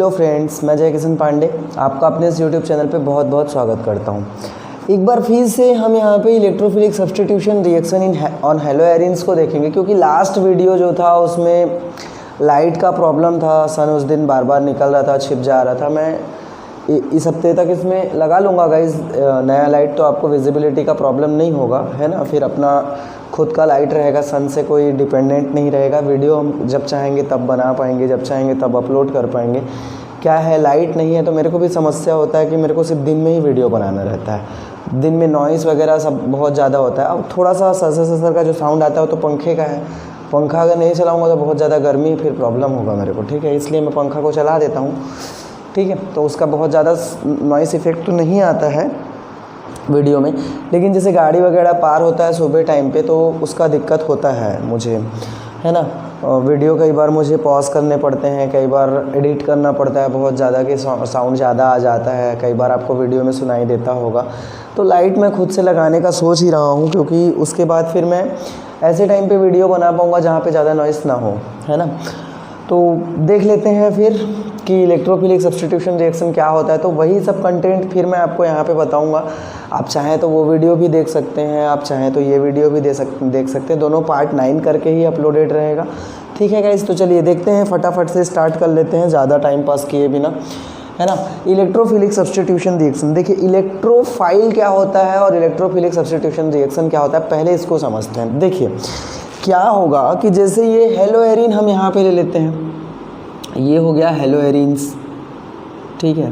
Hello friends, मैं जय किशन पांडे आपका अपने इस यूट्यूब चैनल पे बहुत बहुत स्वागत करता हूँ। एक बार फिर से हम यहाँ पे electrophilic substitution reaction in on हेलोएरिन्स को देखेंगे, क्योंकि लास्ट वीडियो जो था उसमें लाइट का प्रॉब्लम था। सन उस दिन बार बार निकल रहा था, छिप जा रहा था। मैं इस हफ्ते तक इसमें लगा लूँगा गाइज नया लाइट, तो आपको विजिबिलिटी का प्रॉब्लम नहीं होगा, है ना। फिर अपना खुद का लाइट रहेगा, सन से कोई डिपेंडेंट नहीं रहेगा। वीडियो हम जब चाहेंगे तब बना पाएंगे, जब चाहेंगे तब अपलोड कर पाएंगे। क्या है, लाइट नहीं है तो मेरे को भी समस्या होता है कि मेरे को सिर्फ दिन में ही वीडियो बनाना रहता है। दिन में नॉइज़ वगैरह सब बहुत ज़्यादा होता है। अब थोड़ा सा सर का जो साउंड आता है वो तो पंखे का है। पंखा अगर नहीं चलाऊँगा तो बहुत ज़्यादा गर्मी, फिर प्रॉब्लम होगा मेरे को, ठीक है। इसलिए मैं पंखा को चला देता हूँ, ठीक है। तो उसका बहुत ज़्यादा नॉइस इफ़ेक्ट तो नहीं आता है वीडियो में, लेकिन जैसे गाड़ी वगैरह पार होता है सुबह टाइम पे तो उसका दिक्कत होता है मुझे, है ना। वीडियो कई बार मुझे पॉज करने पड़ते हैं, कई बार एडिट करना पड़ता है बहुत ज़्यादा कि साउंड ज़्यादा आ जाता है। कई बार आपको वीडियो में सुनाई देता होगा। तो लाइट मैं खुद से लगाने का सोच ही रहा हूँ, क्योंकि उसके बाद फिर मैं ऐसे टाइम पे वीडियो बना पाऊँगा जहाँ पे ज़्यादा नॉइस ना हो, है ना। तो देख लेते हैं फिर कि इलेक्ट्रोफिलिक सब्स्टिट्यूशन रिएक्शन क्या होता है। तो वही सब कंटेंट फिर मैं आपको यहाँ पे बताऊँगा। आप चाहें तो वो वीडियो भी देख सकते हैं, आप चाहें तो ये वीडियो भी देख सकते हैं। दोनों पार्ट 9 करके ही अपलोडेड रहेगा, ठीक है गाइस। तो चलिए देखते हैं, फटाफट से स्टार्ट कर लेते हैं ज़्यादा टाइम पास किए बिना, है ना। इलेक्ट्रोफिलिक सब्स्टिट्यूशन रिएक्शन, देखिए इलेक्ट्रोफाइल क्या होता है और इलेक्ट्रोफिलिक सब्स्टिट्यूशन रिएक्शन क्या होता है, पहले इसको समझते हैं। देखिए क्या होगा कि जैसे ये हेलोएरिन हम यहाँ पे ले लेते हैं, ये हो गया हेलोएरिन्स, ठीक है।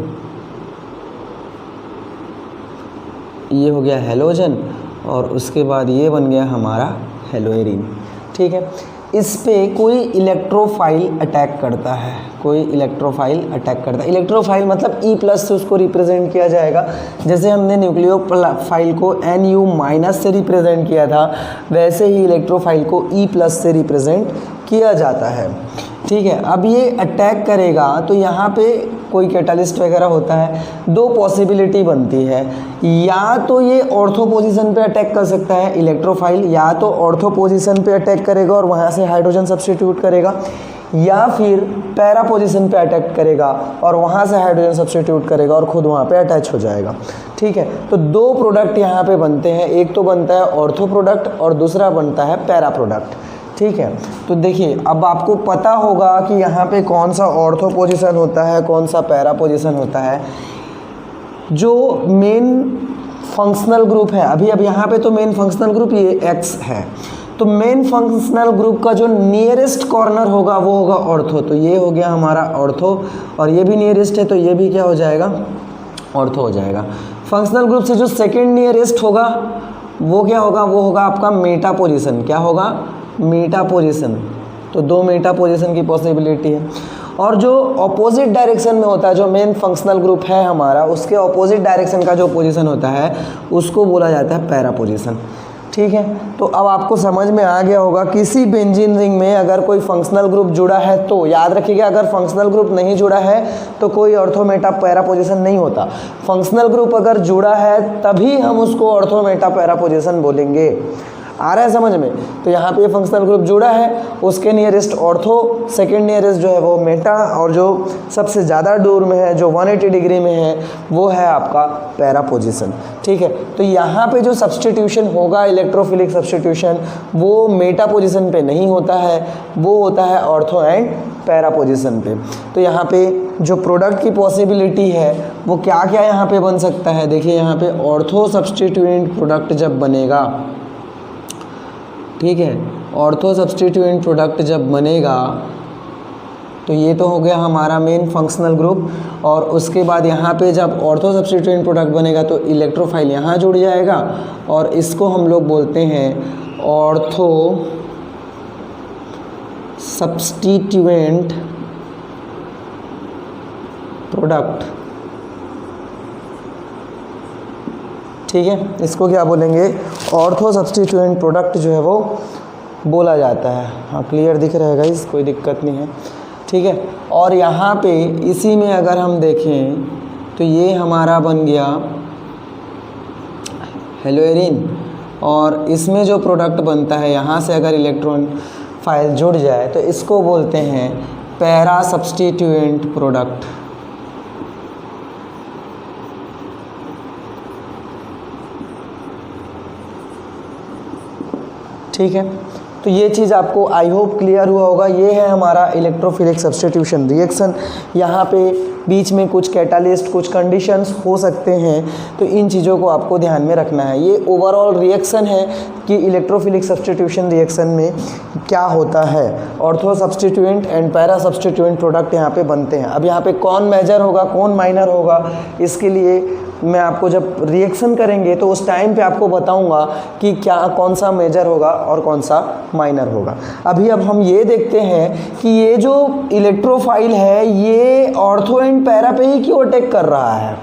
ये हो गया हेलोजन और उसके बाद ये बन गया हमारा हेलोएरिन, ठीक है। इस पे कोई इलेक्ट्रोफाइल अटैक करता है, कोई इलेक्ट्रोफाइल अटैक करता है। इलेक्ट्रोफाइल मतलब E+ से उसको रिप्रेजेंट किया जाएगा। जैसे हमने न्यूक्लियोफाइल को Nu- से रिप्रेजेंट किया था, वैसे ही इलेक्ट्रोफाइल को E+ से रिप्रेजेंट किया जाता है, ठीक है। अब ये अटैक करेगा तो यहाँ पे कोई कैटालिस्ट वगैरह होता है। दो पॉसिबिलिटी बनती है, या तो ये ऑर्थो पोजीशन पे अटैक कर सकता है इलेक्ट्रोफाइल, या तो ऑर्थो पोजीशन पे अटैक करेगा और वहाँ से हाइड्रोजन सब्स्टिट्यूट करेगा, या फिर पैरा पोजीशन पे अटैक करेगा और वहाँ से हाइड्रोजन सब्स्टिट्यूट करेगा और खुद वहाँ पे अटैच हो जाएगा, ठीक है। तो दो प्रोडक्ट यहाँ पे बनते हैं, एक तो बनता है ऑर्थो प्रोडक्ट और दूसरा बनता है पैरा प्रोडक्ट, ठीक है। तो देखिए अब आपको पता होगा कि यहाँ पे कौन सा ऑर्थो पोजीशन होता है, कौन सा पैरा पोजीशन होता है। जो मेन फंक्शनल ग्रुप है, अभी अब यहाँ पे तो मेन फंक्शनल ग्रुप ये X है, तो मेन फंक्शनल ग्रुप का जो नियरेस्ट कॉर्नर होगा वो होगा ऑर्थो। तो ये हो गया हमारा ऑर्थो और ये भी नियरेस्ट है, तो ये भी क्या हो जाएगा, ऑर्थो हो जाएगा। फंक्शनल ग्रुप से जो सेकेंड नियरेस्ट होगा वो क्या होगा, वो होगा आपका मेटा पोजीशन। क्या होगा, मेटा पोजीशन। तो दो मेटा पोजीशन की पॉसिबिलिटी है। और जो ऑपोजिट डायरेक्शन में होता है, जो मेन फंक्शनल ग्रुप है हमारा, उसके ऑपोजिट डायरेक्शन का जो पोजीशन होता है उसको बोला जाता है पैरा पोजीशन, ठीक है। तो अब आपको समझ में आ गया होगा, किसी बेंजीन रिंग में अगर कोई फंक्शनल ग्रुप जुड़ा है तो याद रखिएगा, अगर फंक्शनल ग्रुप नहीं जुड़ा है तो कोई ऑर्थो मेटा पैरा पोजीशन नहीं होता। फंक्शनल ग्रुप अगर जुड़ा है तभी हम उसको ऑर्थो मेटा पैरा पोजीशन बोलेंगे। आ रहा है समझ में। तो यहाँ पे फंक्शनल ग्रुप जुड़ा है, उसके नियरेस्ट ऑर्थो, सेकेंड नियरेस्ट जो है वो मेटा, और जो सबसे ज़्यादा दूर में है, जो 180 डिग्री में है, वो है आपका पैरा पोजीशन, ठीक है। तो यहाँ पे जो सब्स्टिट्यूशन होगा इलेक्ट्रोफिलिक सब्स्टिट्यूशन, वो मेटा पोजीशन पे नहीं होता है, वो होता है ऑर्थो एंड पैरा पोजीशन पे। तो यहाँ पे जो प्रोडक्ट की पॉसिबिलिटी है वो क्या क्या यहाँ पे बन सकता है, देखिए यहाँ पे ऑर्थो सब्स्टिट्यूएंट प्रोडक्ट जब बनेगा, ठीक है, ऑर्थो सब्स्टिट्यूएंट प्रोडक्ट जब बनेगा तो ये तो हो गया हमारा मेन फंक्शनल ग्रुप। और उसके बाद यहाँ पे जब ऑर्थो सब्स्टिट्यूएंट प्रोडक्ट बनेगा तो इलेक्ट्रोफाइल यहाँ जुड़ जाएगा और इसको हम लोग बोलते हैं ऑर्थो सब्स्टिट्यूएंट प्रोडक्ट, ठीक है। इसको क्या बोलेंगे, ऑर्थो सब्स्टिट्यूएंट प्रोडक्ट जो है वो बोला जाता है। हाँ क्लियर दिख रहा है गाइस, कोई दिक्कत नहीं है, ठीक है। और यहाँ पे इसी में अगर हम देखें तो ये हमारा बन गया हेलोएरिन, और इसमें जो प्रोडक्ट बनता है यहाँ से अगर इलेक्ट्रॉन फाइल जुड़ जाए तो इसको बोलते हैं पैरा सब्स्टिट्यूएंट प्रोडक्ट, ठीक है, तो ये चीज़ आपको आई होप क्लियर हुआ होगा। ये है हमारा इलेक्ट्रोफिलिक सब्स्टिट्यूशन रिएक्शन। यहाँ पे बीच में कुछ कैटालिस्ट, कुछ कंडीशंस हो सकते हैं, तो इन चीज़ों को आपको ध्यान में रखना है। ये ओवरऑल रिएक्शन है कि इलेक्ट्रोफिलिक सब्स्टिट्यूशन रिएक्शन में क्या होता है। Ortho substituent and para substituent product यहाँ पे बनते हैं। अब यहाँ पे कौन मेजर होगा, कौन माइनर होगा, इसके लिए मैं आपको जब रिएक्शन करेंगे तो उस टाइम पे आपको बताऊंगा कि क्या कौन सा मेजर होगा और कौन सा माइनर होगा। अभी अब हम ये देखते हैं कि ये जो इलेक्ट्रोफाइल है ये ऑर्थो एंड पैरा पे ही क्यों अटैक कर रहा है।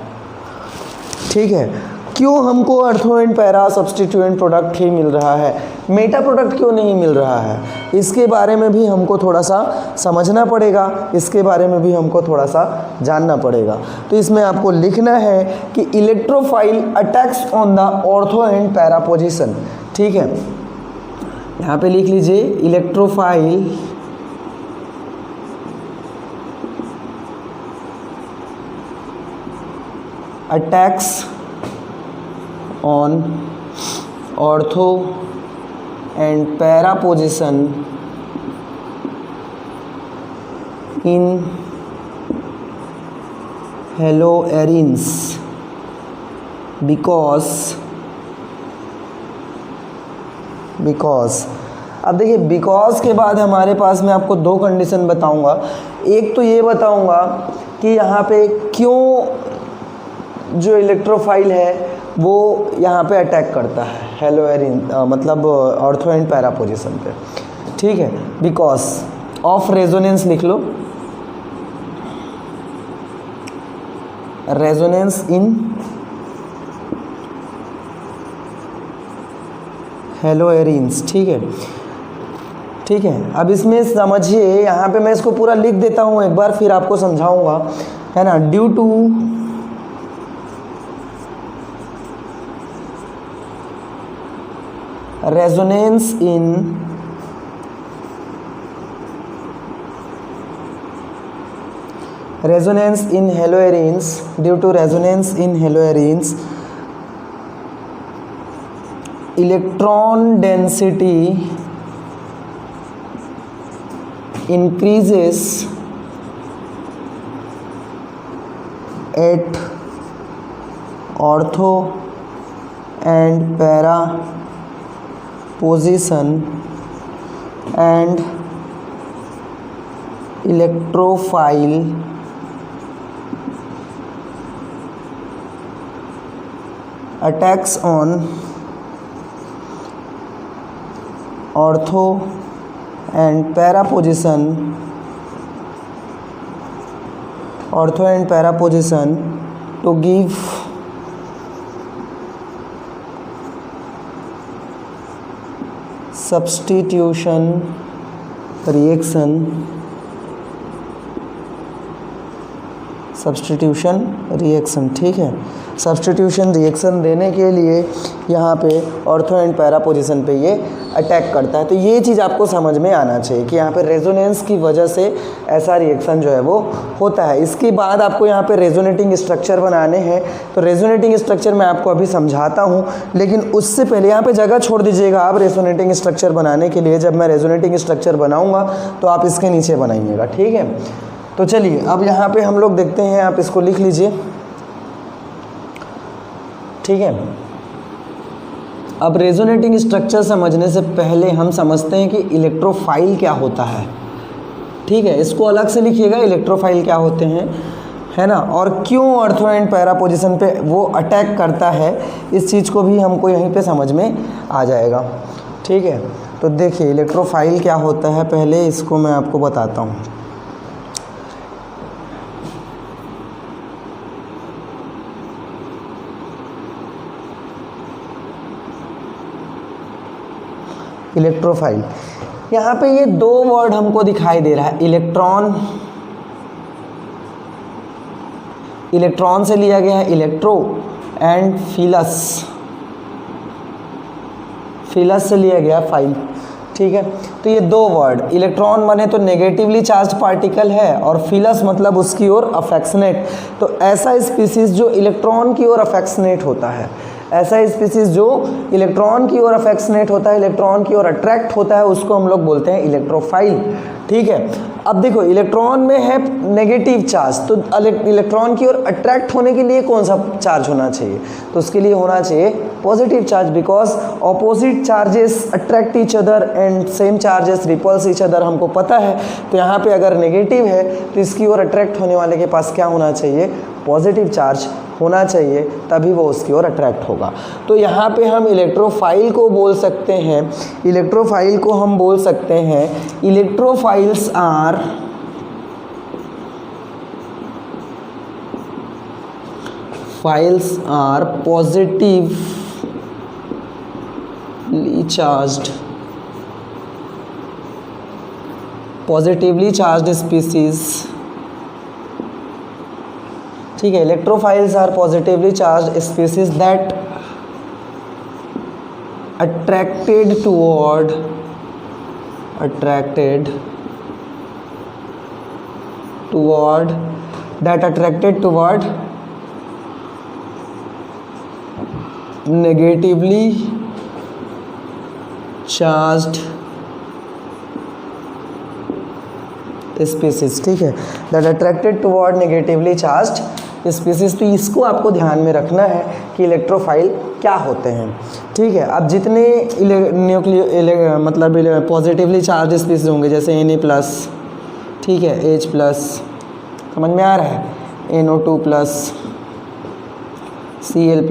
ठीक है, क्यों हमको ortho and para substituent product ही मिल रहा है, मेटा प्रोडक्ट क्यों नहीं मिल रहा है, इसके बारे में भी हमको थोड़ा सा समझना पड़ेगा, इसके बारे में भी हमको थोड़ा सा जानना पड़ेगा। तो इसमें आपको लिखना है कि electrophile attacks on the ortho and para position. ठीक है, यहाँ पे लिख लीजिए electrophile attacks on ortho and para position in haloarenes because अब देखिए बिकॉज के बाद हमारे पास मैं आपको दो कंडीशन बताऊंगा। एक तो ये बताऊंगा कि यहाँ पे क्यों जो इलेक्ट्रोफाइल है वो यहाँ पे अटैक करता है हेलोएरिन मतलब ऑर्थो एंड पैरा पोजीशन पे। ठीक है, बिकॉज ऑफ रेजोनेंस लिख लो, रेजोनेंस इन हेलोएरिन्स। ठीक है, ठीक है, अब इसमें समझिए, यहाँ पे मैं इसको पूरा लिख देता हूँ एक बार, फिर आपको समझाऊंगा, है ना। Due to resonance in haloarenes, due to resonance in haloarenes, electron density increases at ortho and para position and electrophile attacks on ortho and para position to give substitution reaction. ठीक है, सब्स्टिट्यूशन रिएक्शन देने के लिए यहाँ पे ortho and para position पे ये attack करता है। तो ये चीज़ आपको समझ में आना चाहिए कि यहाँ पे रेजोनेंस की वजह से ऐसा रिएक्शन जो है वो होता है। इसके बाद आपको यहाँ पे रेजोनेटिंग स्ट्रक्चर बनाने हैं, तो रेजोनेटिंग स्ट्रक्चर मैं आपको अभी समझाता हूँ, लेकिन उससे पहले यहाँ पे जगह छोड़ दीजिएगा आप रेजोनेटिंग स्ट्रक्चर बनाने के लिए। जब मैं रेजोनेटिंग स्ट्रक्चर बनाऊँगा तो आप इसके नीचे बनाइएगा। ठीक है, तो चलिए अब यहाँ पे हम लोग देखते हैं, आप इसको लिख लीजिए। ठीक है, अब रेजोनेटिंग स्ट्रक्चर समझने से पहले हम समझते हैं कि इलेक्ट्रोफाइल क्या होता है। ठीक है, इसको अलग से लिखिएगा, इलेक्ट्रोफाइल क्या होते हैं, है ना, और क्यों ऑर्थो एंड पैरा पोजीशन पे वो अटैक करता है, इस चीज़ को भी हमको यहीं पे समझ में आ जाएगा। ठीक है, तो देखिए इलेक्ट्रोफाइल क्या होता है, पहले इसको मैं आपको बताता हूँ। इलेक्ट्रोफाइल, यहाँ पे ये दो वर्ड हमको दिखाई दे रहा है, इलेक्ट्रॉन से लिया गया है इलेक्ट्रो, एंड फिलस से लिया गया फाइल। ठीक है, तो ये दो वर्ड, इलेक्ट्रॉन माने तो नेगेटिवली चार्ज पार्टिकल है और फिलस मतलब उसकी ओर अफेक्शनेट। तो ऐसा स्पीसीज जो इलेक्ट्रॉन की ओर अफेक्शनेट होता है, ऐसा स्पीसीज जो इलेक्ट्रॉन की ओर अफेक्शनेट होता है, इलेक्ट्रॉन की ओर अट्रैक्ट होता है, उसको हम लोग बोलते हैं इलेक्ट्रोफाइल। ठीक है, अब देखो इलेक्ट्रॉन में है नेगेटिव चार्ज, तो इलेक्ट्रॉन की ओर अट्रैक्ट होने के लिए कौन सा चार्ज होना चाहिए, तो उसके लिए होना चाहिए positive charge, because opposite charges attract each other and same charges repel each other, हमको पता है। तो यहाँ पे अगर नेगेटिव है तो इसकी ओर अट्रैक्ट होने वाले के पास क्या होना चाहिए, पॉजिटिव चार्ज होना चाहिए, तभी वो उसकी ओर अट्रैक्ट होगा। तो यहाँ पे हम इलेक्ट्रोफाइल को बोल सकते हैं, इलेक्ट्रोफाइल को हम बोल सकते हैं, electrophiles are positively charged species. ठीक है, electrophiles are positively charged species that attracted toward negatively charged species। ठीक है, that attracted toward negatively charged species. तो इसको आपको ध्यान में रखना है कि इलेक्ट्रोफाइल क्या होते हैं। ठीक है, अब जितने मतलब पॉजिटिवली चार्ज स्पीसीज होंगे, जैसे Na+, ठीक है, H+, समझ में आ रहा है, NO2+, Cl+,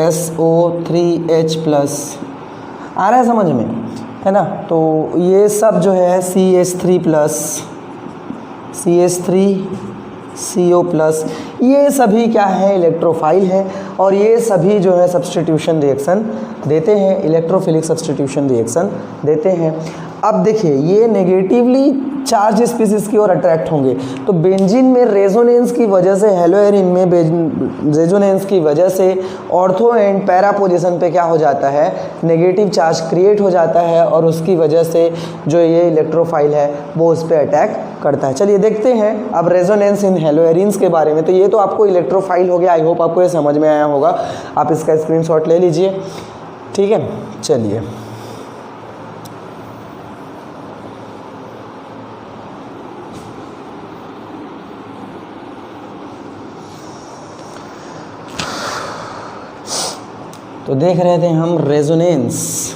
SO3H+, आ रहा है समझ में, है ना। तो ये सब जो है CH3+, CH3, CO+, ये सभी क्या है, इलेक्ट्रोफाइल हैं, और ये सभी जो है सब्स्टिट्यूशन रिएक्शन देते हैं, इलेक्ट्रोफिलिक सब्स्टिट्यूशन रिएक्शन देते हैं। अब देखिए ये नेगेटिवली चार्ज स्पीसीज की ओर अट्रैक्ट होंगे, तो बेंजीन में रेजोनेंस की वजह से, हेलोएरिन में रेजोनेंस की वजह से ऑर्थो एंड पैरा पोजीशन पे क्या हो जाता है, नेगेटिव चार्ज क्रिएट हो जाता है, और उसकी वजह से जो ये इलेक्ट्रोफाइल है वो उस पर अटैक करता है। चलिए देखते हैं अब रेजोनेंस इन हेलोएरिन्स के बारे में। तो ये तो आपको इलेक्ट्रोफाइल हो गया, आई होप आपको ये समझ में आया होगा, आप इसका स्क्रीनशॉट ले लीजिए। ठीक है, चलिए तो देख रहे थे हम रेजोनेंस।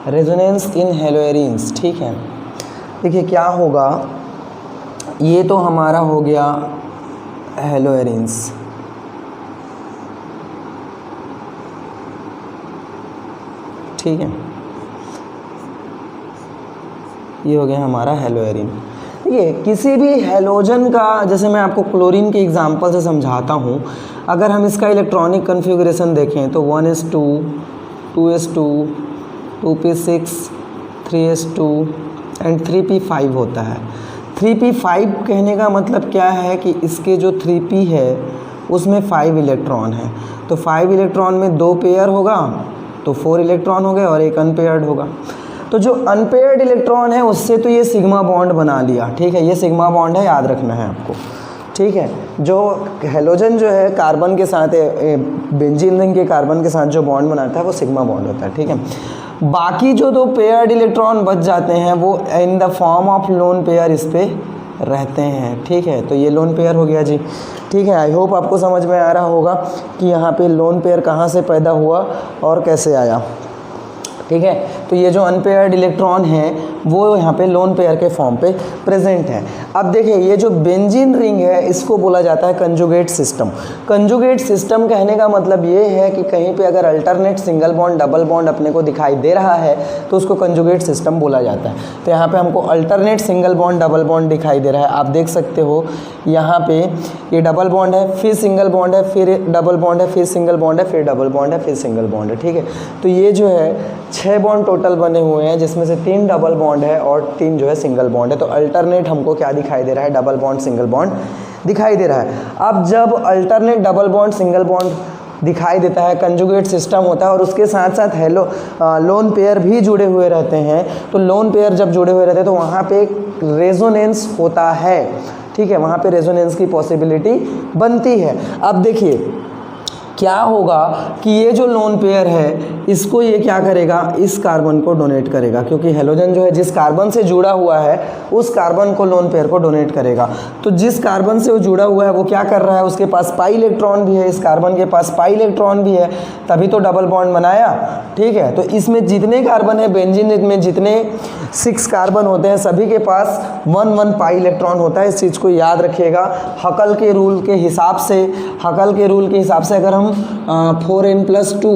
Resonance in हेलोएरिन्स। ठीक है, देखिए क्या होगा, ये तो हमारा हो गया हेलोएरिन्स, ठीक है, ये हो गया हमारा हेलोएरिन। देखिए किसी भी हेलोजन का, जैसे मैं आपको क्लोरीन के एग्जांपल से समझाता हूँ, अगर हम इसका इलेक्ट्रॉनिक कन्फिगरेशन देखें तो 1s2, 2s2, 2p6, 3s2 and 3p5 होता है। 3p5 कहने का मतलब क्या है कि इसके जो 3p है उसमें 5 इलेक्ट्रॉन है, तो 5 इलेक्ट्रॉन में 2 पेयर होगा तो 4 इलेक्ट्रॉन हो गए और एक अनपेयर्ड होगा। तो जो अनपेयर्ड इलेक्ट्रॉन है उससे तो ये सिग्मा बॉन्ड बना लिया, ठीक है, ये सिग्मा बॉन्ड है, याद रखना है आपको। ठीक है, जो हेलोजन जो है कार्बन के साथ, बेंजीन रिंग के कार्बन के साथ जो बॉन्ड बनाता है वो सिग्मा बॉन्ड होता है। ठीक है, बाकी जो 2 पेयर्ड इलेक्ट्रॉन बच जाते हैं वो in the form of lone pair इस पे रहते हैं। ठीक है, तो ये लोन पेयर हो गया जी। ठीक है, आई होप आपको समझ में आ रहा होगा कि यहाँ पे लोन पेयर कहाँ से पैदा हुआ और कैसे आया। ठीक है, तो ये जो अनपेयर्ड इलेक्ट्रॉन है वो यहाँ पे लोन पेयर के फॉर्म पे प्रेजेंट है। अब देखिए ये जो बेंजीन रिंग है इसको बोला जाता है कंजुगेट सिस्टम। कंजुगेट सिस्टम कहने का मतलब ये है कि कहीं पे अगर alternate single bond double bond अपने को दिखाई दे रहा है तो उसको कंजुगेट सिस्टम बोला जाता है। तो यहाँ पे हमको alternate single bond double bond दिखाई दे रहा है, आप देख सकते हो यहाँ पे ये डबल बॉन्ड है, फिर सिंगल बॉन्ड है, फिर डबल बॉन्ड है, फिर सिंगल बॉन्ड है, फिर डबल बॉन्ड है, फिर सिंगल बॉन्ड है। ठीक है, तो ये जो है 6 बॉन्ड टोटल बने हुए हैं, जिसमें से 3 डबल बॉन्ड है और 3 जो है सिंगल बॉन्ड है। तो अल्टरनेट हमको क्या दिखाई दे रहा है, डबल बॉन्ड सिंगल बॉन्ड दिखाई दे रहा है। अब जब alternate double bond single bond दिखाई देता है, कंजुगेट सिस्टम होता है और उसके साथ साथ हेलो लोन पेयर भी जुड़े हुए रहते हैं। तो लोन पेयर जब जुड़े हुए रहते हैं तो वहाँ पे रेजोनेंस होता है, ठीक है, वहाँ पे रेजोनेंस की पॉसिबिलिटी बनती है। अब देखिए क्या होगा कि ये जो लोन पेयर है इसको ये क्या करेगा, इस कार्बन को डोनेट करेगा, क्योंकि हेलोजन जो है जिस कार्बन से जुड़ा हुआ है उस कार्बन को लोन पेयर को डोनेट करेगा। तो जिस कार्बन से वो जुड़ा हुआ है वो क्या कर रहा है, उसके पास पाई इलेक्ट्रॉन भी है, इस कार्बन के पास पाई इलेक्ट्रॉन भी है, तभी तो डबल बॉन्ड बनाया, ठीक है। तो इसमें जितने कार्बन है, बेंजीन में जितने 6 कार्बन होते हैं सभी के पास 1 पाई इलेक्ट्रॉन होता है। इस चीज़ को याद रखिएगा। हकल के रूल के हिसाब से अगर हम 4n+2,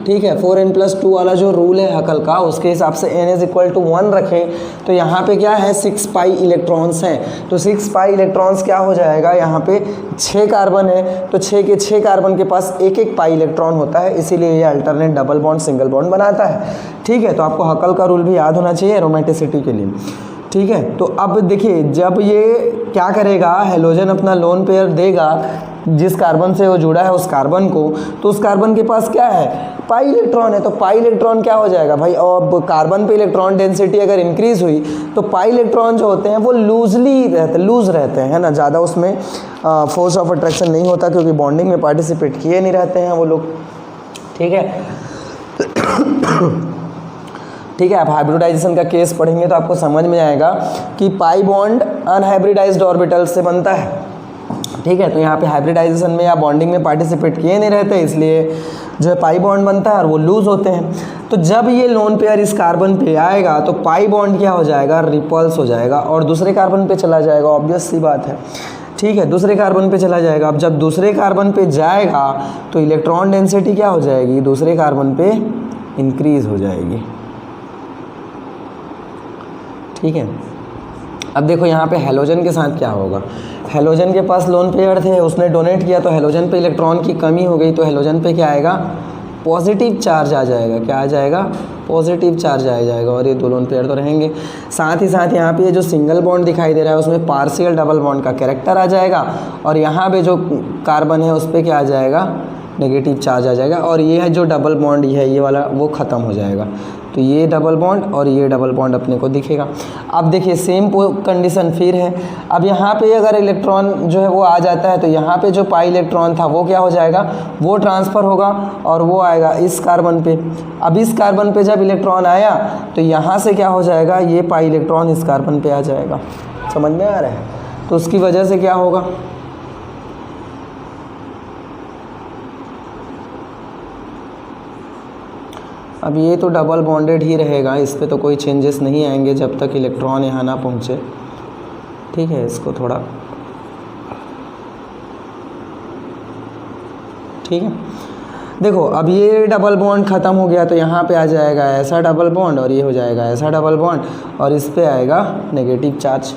ठीक है, 4n+2 वाला जो रूल है हकल का, उसके हिसाब से n=1 रखें तो यहाँ पे क्या है 6 पाई इलेक्ट्रॉन्स हैं। तो 6 पाई इलेक्ट्रॉन्स क्या हो जाएगा, यहाँ पे 6 कार्बन है तो 6 के 6 कार्बन के पास 1 पाई इलेक्ट्रॉन होता है, इसीलिए ये alternate double bond single bond बनाता है, ठीक है। तो आपको हकल का रूल भी याद होना चाहिए एरोमेटिसिटी के लिए, ठीक है। तो अब देखिए जब ये क्या करेगा, हेलोजन अपना लोन पेयर देगा जिस कार्बन से वो जुड़ा है उस कार्बन को, तो उस कार्बन के पास क्या है, पाई इलेक्ट्रॉन है। तो पाई इलेक्ट्रॉन क्या हो जाएगा भाई, अब कार्बन पे इलेक्ट्रॉन डेंसिटी अगर इंक्रीज हुई तो पाई इलेक्ट्रॉन जो होते हैं वो लूज रहते हैं, है ना, ज़्यादा उसमें फोर्स ऑफ अट्रैक्शन नहीं होता, क्योंकि बॉन्डिंग में पार्टिसिपेट किए नहीं रहते हैं वो लोग, ठीक है। ठीक है, आप हाइब्रिडाइजेशन का केस पढ़ेंगे तो आपको समझ में आएगा कि पाई बॉन्ड अनहाइब्रिडाइज्ड ऑर्बिटल से बनता है, ठीक है। तो यहाँ पे हाइब्रिडाइजेशन में या बॉन्डिंग में पार्टिसिपेट किए नहीं रहते, इसलिए जो है पाई बॉन्ड बनता है और वो लूज होते हैं। तो जब ये लोन पेयर इस कार्बन पे आएगा तो पाई बॉन्ड क्या हो जाएगा, रिपल्स हो जाएगा और दूसरे कार्बन पे चला जाएगा, ऑब्वियस सी बात है, ठीक है, दूसरे कार्बन पे चला जाएगा। अब जब दूसरे कार्बन पे जाएगा तो इलेक्ट्रॉन डेंसिटी क्या हो जाएगी, दूसरे कार्बन पे इंक्रीज हो जाएगी, ठीक है। अब देखो यहाँ पे हेलोजन के साथ क्या होगा, हेलोजन के पास लोन पेयर थे, उसने डोनेट किया तो हेलोजन पे इलेक्ट्रॉन की कमी हो गई, तो हेलोजन पे क्या आएगा, पॉजिटिव चार्ज आ जाएगा। क्या आ जाएगा, पॉजिटिव चार्ज आ जाएगा और ये 2 लोन पेयर तो रहेंगे। साथ ही साथ यहाँ पे ये जो सिंगल बॉन्ड दिखाई दे रहा है उसमें पार्शियल डबल बॉन्ड का कैरेक्टर आ जाएगा और यहाँ पे जो कार्बन है उस पर क्या आ जाएगा, नेगेटिव चार्ज आ जाएगा और ये है जो डबल बॉन्ड ये वाला वो ख़त्म हो जाएगा। तो ये डबल बॉन्ड और ये डबल बॉन्ड अपने को दिखेगा। अब देखिए सेम कंडीशन फिर है। अब यहाँ पे अगर इलेक्ट्रॉन जो है वो आ जाता है तो यहाँ पे जो पाई इलेक्ट्रॉन था वो क्या हो जाएगा, वो ट्रांसफ़र होगा और वो आएगा इस कार्बन पे। अब इस कार्बन पे जब इलेक्ट्रॉन आया तो यहाँ से क्या हो जाएगा, ये पाई इलेक्ट्रॉन इस कार्बन पे आ जाएगा। समझ में आ रहा है? तो उसकी वजह से क्या होगा, अब ये तो डबल बॉन्डेड ही रहेगा, इस पे तो कोई चेंजेस नहीं आएंगे जब तक इलेक्ट्रॉन यहाँ ना पहुँचे, ठीक है। इसको थोड़ा ठीक है, देखो अब ये डबल बॉन्ड ख़त्म हो गया तो यहाँ पे आ जाएगा ऐसा डबल बॉन्ड और ये हो जाएगा ऐसा डबल बॉन्ड और इस पे आएगा नेगेटिव चार्ज,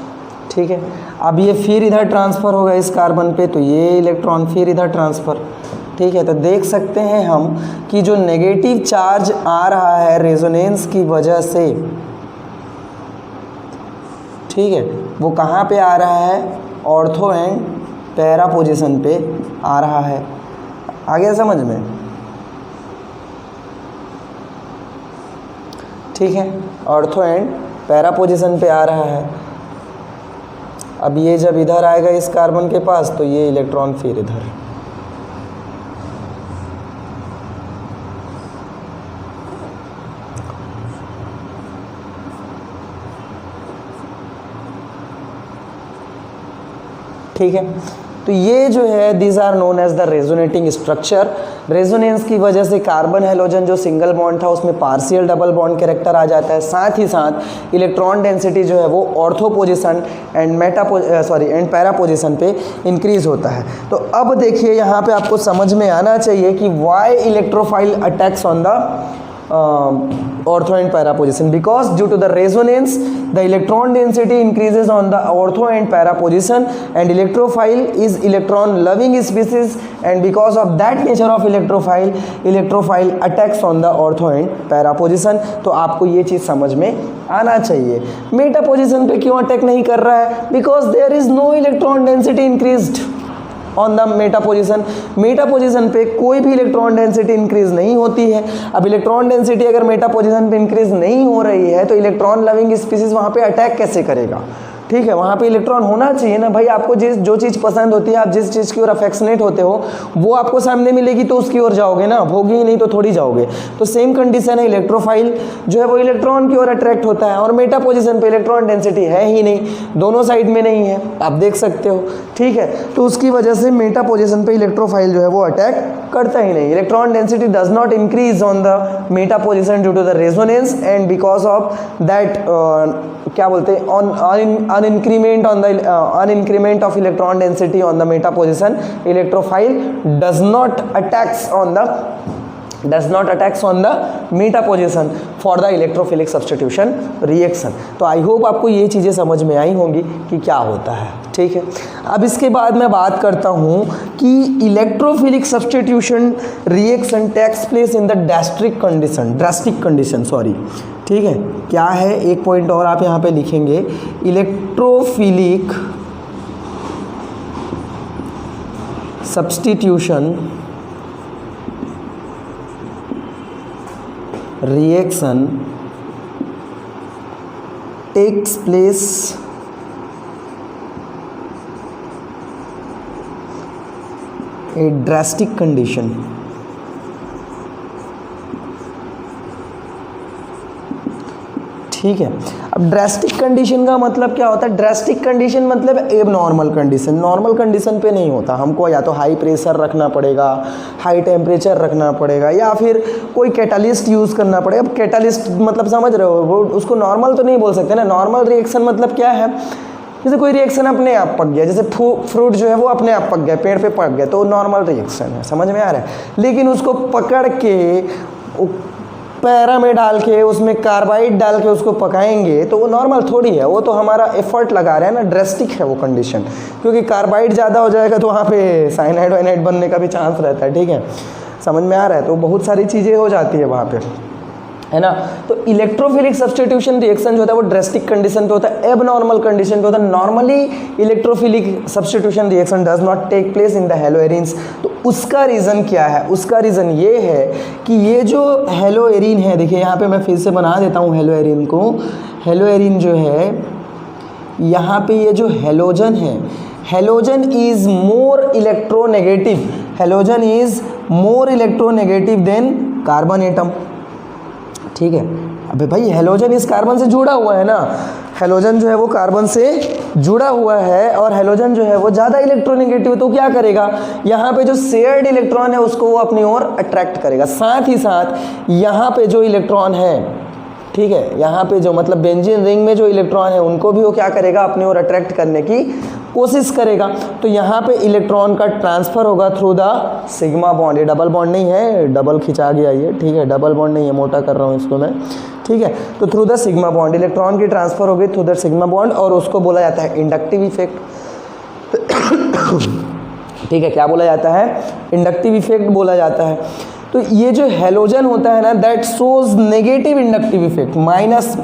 ठीक है। अब ये फिर इधर ट्रांसफ़र होगा इस कार्बन पे तो ये इलेक्ट्रॉन फिर इधर ट्रांसफ़र, ठीक है। तो देख सकते हैं हम कि जो नेगेटिव चार्ज आ रहा है रेजोनेंस की वजह से, ठीक है, वो कहाँ पे आ रहा है, ऑर्थो एंड पैरा पोजीशन पे आ रहा है। आ गया समझ में, ठीक है, ऑर्थो एंड पैरा पोजीशन पे आ रहा है। अब ये जब इधर आएगा इस कार्बन के पास तो ये इलेक्ट्रॉन फिर इधर, ठीक है। तो ये जो है these are known as the resonating structure. Resonance की वजह से कार्बन हेलोजन जो सिंगल बॉन्ड था उसमें पार्शियल डबल बॉन्ड कैरेक्टर आ जाता है, साथ ही साथ इलेक्ट्रॉन डेंसिटी जो है वो ortho position and and para position पे इंक्रीज होता है। तो अब देखिए यहाँ पे आपको समझ में आना चाहिए कि why electrophile attacks on the ortho and para position, because due to the resonance the electron density increases on the ortho and para position and electrophile is electron loving species and because of that nature of electrophile attacks on the ortho and para position। तो आपको ये चीज़ समझ में आना चाहिए। Meta position पे क्यों attack नहीं कर रहा है, because there is no electron density increased, on the meta position. Meta position पे कोई भी इलेक्ट्रॉन डेंसिटी इंक्रीज नहीं होती है। अब इलेक्ट्रॉन डेंसिटी अगर मेटा पोजीशन पे इंक्रीज नहीं हो रही है तो इलेक्ट्रॉन लविंग स्पीसीज वहाँ पे अटैक कैसे करेगा? ठीक है, वहाँ पे इलेक्ट्रॉन होना चाहिए ना भाई। आपको जो चीज़ पसंद होती है, आप जिस चीज़ की ओर अफेक्शनेट होते हो वो आपको सामने मिलेगी तो उसकी ओर जाओगे ना, होगी ही नहीं तो थोड़ी जाओगे। तो सेम कंडीशन है, इलेक्ट्रोफाइल जो है वो इलेक्ट्रॉन की ओर अट्रैक्ट होता है और मेटा पोजीशन पे इलेक्ट्रॉन डेंसिटी है ही नहीं, दोनों साइड में नहीं है, आप देख सकते हो। ठीक है, तो उसकी वजह से मेटा पोजीशन पे इलेक्ट्रोफाइल जो है वो अटैक करता ही नहीं। Electron density does not increase on the meta position due to the resonance and because of that क्या बोलते हैं on increment of electron density on the meta position, electrophile does not attacks on the meta position for the electrophilic substitution reaction। तो I hope आपको ये चीज़ें समझ में आई होंगी कि क्या होता है। ठीक है, अब इसके बाद मैं बात करता हूँ कि electrophilic substitution reaction takes place in the drastic condition sorry. ठीक है, क्या है, एक पॉइंट और आप यहाँ पे लिखेंगे, electrophilic substitution reaction takes place a drastic condition. ठीक है, अब ड्रास्टिक कंडीशन का मतलब क्या होता है? ड्रास्टिक कंडीशन मतलब एब नॉर्मल कंडीशन। नॉर्मल कंडीशन पे नहीं होता, हमको या तो हाई प्रेशर रखना पड़ेगा, हाई टेम्परेचर रखना पड़ेगा, या फिर कोई कैटालिस्ट यूज़ करना पड़ेगा। अब कैटालिस्ट मतलब समझ रहे हो, वो उसको नॉर्मल तो नहीं बोल सकते ना। नॉर्मल रिएक्शन मतलब क्या है? जैसे कोई रिएक्शन अपने आप पक गया, जैसे फ्रूट जो है वो अपने आप पक गया, पेड़ पे पक गया, तो नॉर्मल रिएक्शन है, समझ में आ रहा है। लेकिन उसको पकड़ के पैरा में डाल के उसमें कार्बाइड डाल के उसको पकाएंगे तो वो नॉर्मल थोड़ी है, वो तो हमारा एफर्ट लगा रहे हैं ना, ड्रास्टिक है वो कंडीशन। क्योंकि कार्बाइड ज़्यादा हो जाएगा तो वहाँ पे साइनाइड वाइनाइड बनने का भी चांस रहता है। ठीक है, समझ में आ रहा है? तो बहुत सारी चीज़ें हो जाती है वहाँ पे, है ना। तो इलेक्ट्रोफिलिक सब्सटीट्यूशन रिएक्शन जो होता है वो ड्रास्टिक कंडीशन पे होता है, एब नॉर्मल कंडीशन पे होता है। Normally electrophilic substitution reaction does not take place in the haloarenes. तो उसका रीज़न क्या है? उसका रीज़न ये है कि ये जो हेलोएरिन है, देखिए यहाँ पे मैं फिर से बना देता हूँ हेलोएरिन को। हेलोएरिन जो है यहाँ पे ये जो हेलोजन है, halogen is more electronegative, halogen is more electronegative than carbon atom. ठीक है, अबे भाई हेलोजन इस कार्बन से जुड़ा हुआ है ना, हेलोजन जो है वो कार्बन से जुड़ा हुआ है और हेलोजन जो है वो ज़्यादा इलेक्ट्रोनेगेटिव है, तो क्या करेगा? यहाँ पे जो शेयर्ड इलेक्ट्रॉन है उसको वो अपनी ओर अट्रैक्ट करेगा। साथ ही साथ यहाँ पे जो इलेक्ट्रॉन है, ठीक है, यहाँ पे जो मतलब बेंजीन रिंग में जो इलेक्ट्रॉन है उनको भी वो क्या करेगा? अपनी ओर अट्रैक्ट करने की कोशिश करेगा। तो यहाँ पे इलेक्ट्रॉन का ट्रांसफ़र होगा थ्रू द सिग्मा बॉन्ड। ये डबल बॉन्ड नहीं है, डबल खिंचा गया ये, ठीक है, डबल बॉन्ड नहीं है, मोटा कर रहा हूँ इसको मैं। ठीक है, तो through the sigma bond electron की ट्रांसफ़र होगी थ्रू द सिग्मा बॉन्ड और उसको बोला जाता है इंडक्टिव इफेक्ट। ठीक है, क्या बोला जाता है? इंडक्टिव इफेक्ट बोला जाता है। तो ये जो हेलोजन होता है ना, that shows negative inductive effect, minus